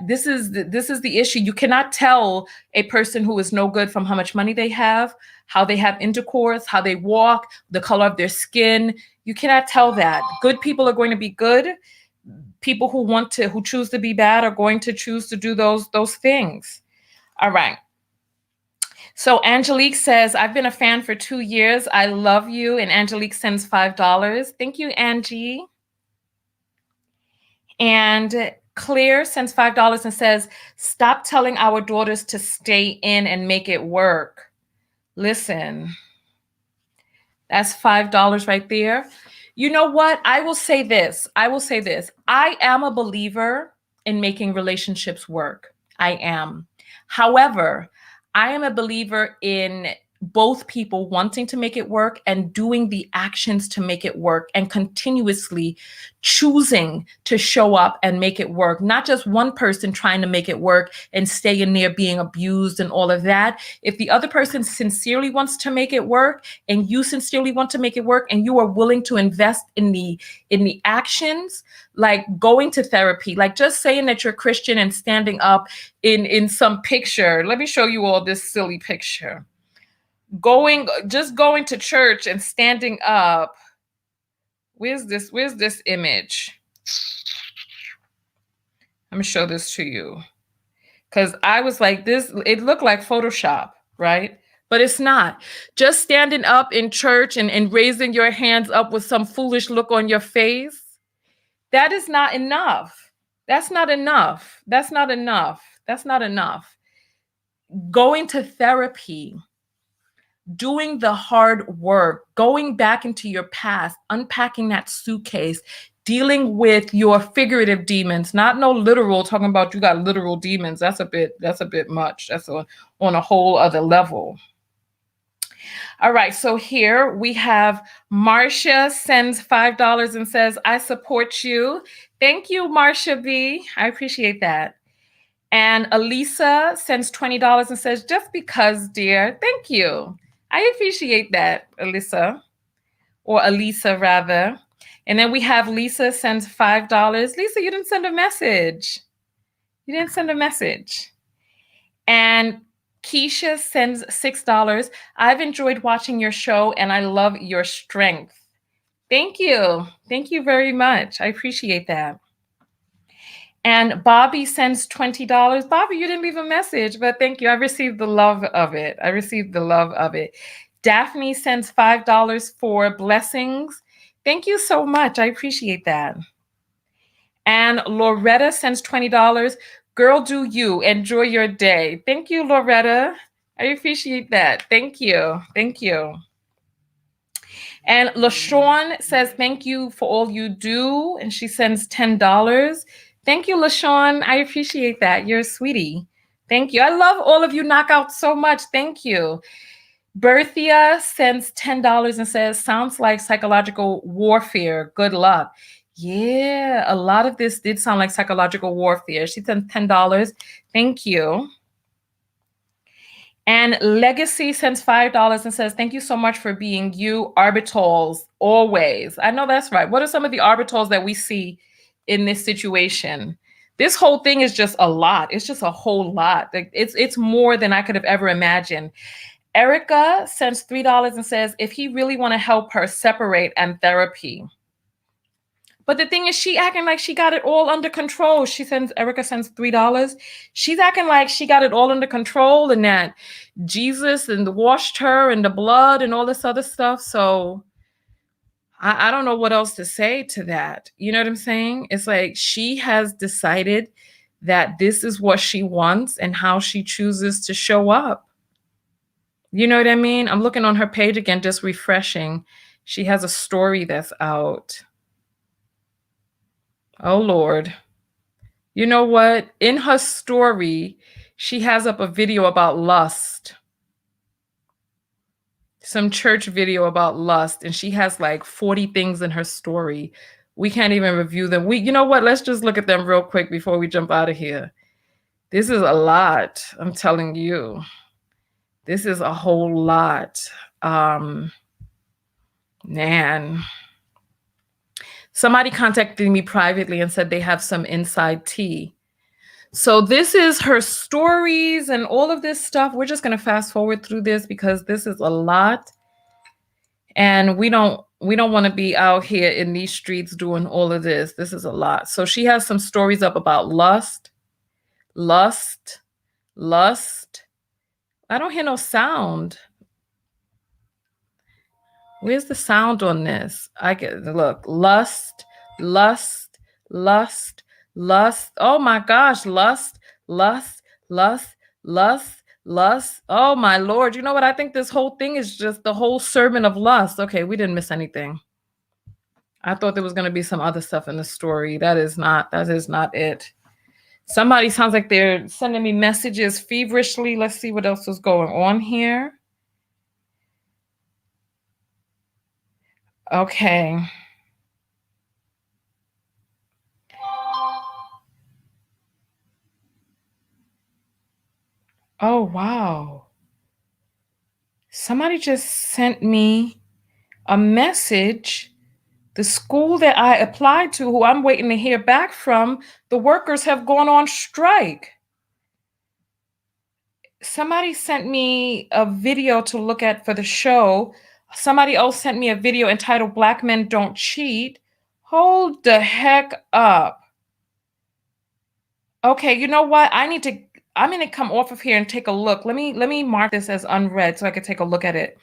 This is the issue. You cannot tell a person who is no good from how much money they have, how they have intercourse, how they walk, the color of their skin. You cannot tell that. Good people are going to be good. People who choose to be bad are going to choose to do those things. All right. So Angelique says, I've been a fan for 2 years. I love you. And Angelique sends $5. Thank you, Angie. And Claire sends $5 and says, stop telling our daughters to stay in and make it work. Listen, that's $5 right there. You know what? I will say this. I am a believer in making relationships work. I am. However, I am a believer in both people wanting to make it work and doing the actions to make it work and continuously choosing to show up and make it work. Not just one person trying to make it work and stay in there being abused and all of that. If the other person sincerely wants to make it work and you sincerely want to make it work and you are willing to invest in the actions, like going to therapy, like just saying that you're Christian and standing up in some picture. Let me show you all this silly picture. Just going to church and standing up. Where's this image? Let me show this to you. Because I was like, it looked like Photoshop, right? But it's not. Just standing up in church and raising your hands up with some foolish look on your face. That is not enough. That's not enough. That's not enough. That's not enough. Going to therapy, doing the hard work, going back into your past, unpacking that suitcase, dealing with your figurative demons, not no literal, talking about you got literal demons. That's a bit much. That's on a whole other level. All right, so here we have Marcia sends $5 and says, I support you. Thank you, Marcia B. I appreciate that. And Elisa sends $20 and says, just because, dear. Thank you. I appreciate that, Elisa, or Elisa rather. And then we have Lisa sends $5. Lisa, you didn't send a message. You didn't send a message. And Keisha sends $6. I've enjoyed watching your show and I love your strength. Thank you. Thank you very much. I appreciate that. And Bobby sends $20. Bobby, you didn't leave a message, but thank you. I received the love of it. Daphne sends $5 for blessings. Thank you so much. I appreciate that. And Loretta sends $20. Girl, do you. Enjoy your day. Thank you, Loretta. I appreciate that. Thank you. Thank you. And LaShawn says, thank you for all you do. And she sends $10. Thank you, LaShawn. I appreciate that. You're a sweetie. Thank you. I love all of you knockouts so much. Thank you. Berthia sends $10 and says, sounds like psychological warfare. Good luck. Yeah, a lot of this did sound like psychological warfare. She sent $10. Thank you. And Legacy sends $5 and says, thank you so much for being you, Arbitals, always. I know that's right. What are some of the Arbitals that we see in this situation? This whole thing is just a lot. It's just a whole lot. Like, it's more than I could have ever imagined. Erica sends $3 and says, if he really want to help her, separate and therapy. But the thing is, she acting like she got it all under control. Erica sends $3. She's acting like she got it all under control and that Jesus and washed her and the blood and all this other stuff. So I don't know what else to say to that. You know what I'm saying? It's like she has decided that this is what she wants and how she chooses to show up. You know what I mean? I'm looking on her page again, just refreshing. She has a story that's out. Oh, Lord. You know what? In her story, she has up a video about lust. Some church video about lust. And she has like 40 things in her story. We can't even review them. You know what? Let's just look at them real quick before we jump out of here. This is a lot. I'm telling you. This is a whole lot. Man. Somebody contacted me privately and said they have some inside tea. So this is her stories and all of this stuff. We're just going to fast forward through this because this is a lot. And we don't want to be out here in these streets doing all of this. This is a lot. So she has some stories up about lust. I don't hear no sound. Where's the sound on this? Look, lust. Oh my gosh, lust. Oh my Lord. You know what? I think this whole thing is just the whole sermon of lust. Okay, we didn't miss anything. I thought there was going to be some other stuff in the story. That is not it. Somebody sounds like they're sending me messages feverishly. Let's see what else is going on here. Okay. Oh, wow. Somebody just sent me a message. The school that I applied to, who I'm waiting to hear back from, the workers have gone on strike. Somebody sent me a video to look at for the show. Somebody else sent me a video entitled Black Men Don't Cheat. Hold the heck up. Okay, you know what? I'm going to come off of here and take a look. Let me mark this as unread so I can take a look at it.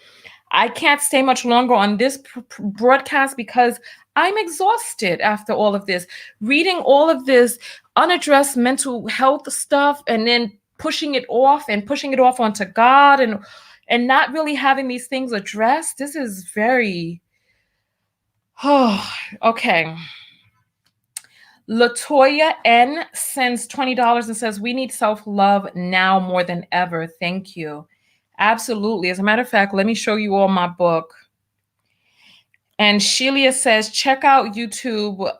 I can't stay much longer on this broadcast because I'm exhausted after all of this. Reading all of this unaddressed mental health stuff and then pushing it off onto God and not really having these things addressed. This is very, okay. Latoya N sends $20 and says, we need self-love now more than ever. Thank you. Absolutely. As a matter of fact, let me show you all my book. And Shelia says, check out YouTube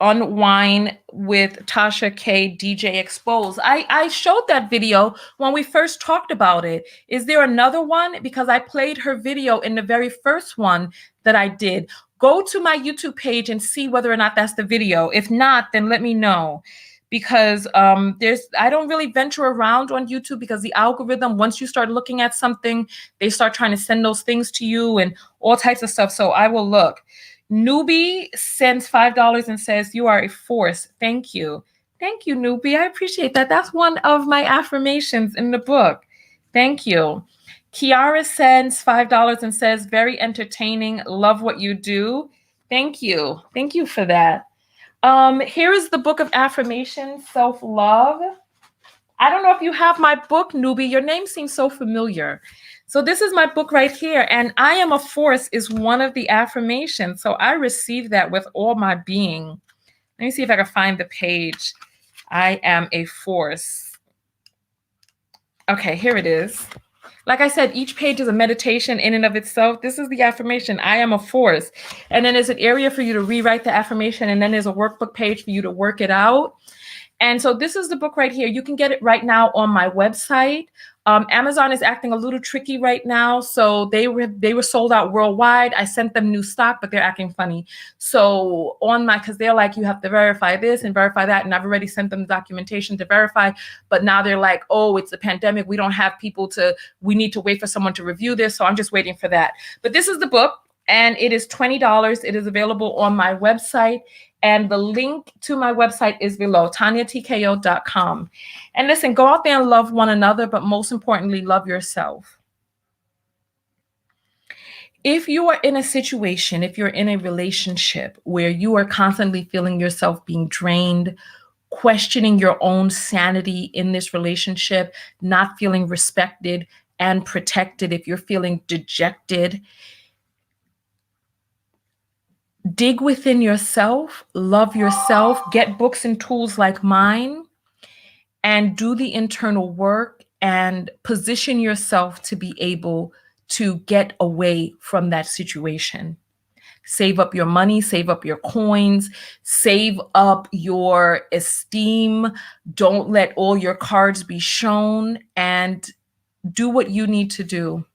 Unwind with Tasha K DJ Expose. I showed that video when we first talked about it. Is there another one? Because I played her video in the very first one that I did. Go to my YouTube page and see whether or not that's the video. If not, then let me know. Because I don't really venture around on YouTube because the algorithm, once you start looking at something, they start trying to send those things to you and all types of stuff. So I will look. Newbie sends $5 and says, you are a force. Thank you. Thank you, Newbie. I appreciate that. That's one of my affirmations in the book. Thank you. Kiara sends $5 and says, very entertaining. Love what you do. Thank you. Thank you for that. Here is the book of affirmations, self-love. I don't know if you have my book, Newbie. Your name seems so familiar. So this is my book right here. And I am a force is one of the affirmations. So I received that with all my being. Let me see if I can find the page. I am a force. Okay, here it is. Like I said, each page is a meditation in and of itself. This is the affirmation. I am a force. And then there's an area for you to rewrite the affirmation. And then there's a workbook page for you to work it out. And so this is the book right here. You can get it right now on my website. Amazon is acting a little tricky right now. So they were sold out worldwide. I sent them new stock, but they're acting funny. So because they're like, you have to verify this and verify that. And I've already sent them the documentation to verify. But now they're like, oh, it's a pandemic. We don't have we need to wait for someone to review this. So I'm just waiting for that. But this is the book and it is $20. It is available on my website. And the link to my website is below, tanyatko.com. And listen, go out there and love one another, but most importantly, love yourself. If you are in a situation, if you're in a relationship where you are constantly feeling yourself being drained, questioning your own sanity in this relationship, not feeling respected and protected, if you're feeling dejected, dig within yourself, love yourself, get books and tools like mine, and do the internal work and position yourself to be able to get away from that situation. Save up your money, save up your coins, save up your esteem. Don't let all your cards be shown, and do what you need to do.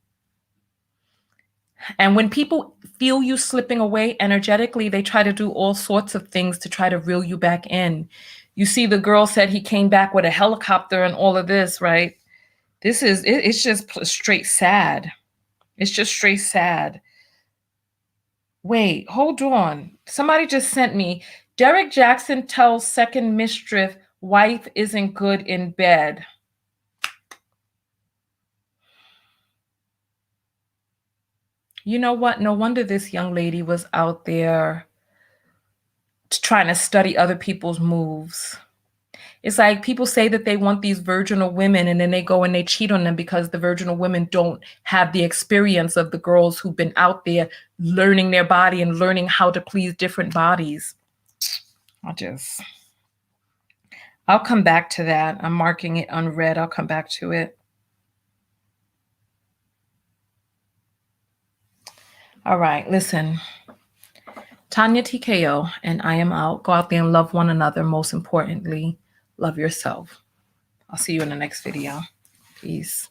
And when people feel you slipping away energetically, they try to do all sorts of things to try to reel you back in. You see, the girl said he came back with a helicopter and all of this, right? It's just straight sad. It's just straight sad. Wait, hold on. Somebody just sent me, Derrick Jaxn tells second mistress wife isn't good in bed. You know what? No wonder this young lady was out there trying to study other people's moves. It's like people say that they want these virginal women and then they go and they cheat on them because the virginal women don't have the experience of the girls who've been out there learning their body and learning how to please different bodies. I'll come back to that. I'm marking it unread. I'll come back to it. All right, listen. Tanya TKO, and I am out. Go out there and love one another. Most importantly, love yourself. I'll see you in the next video. Peace.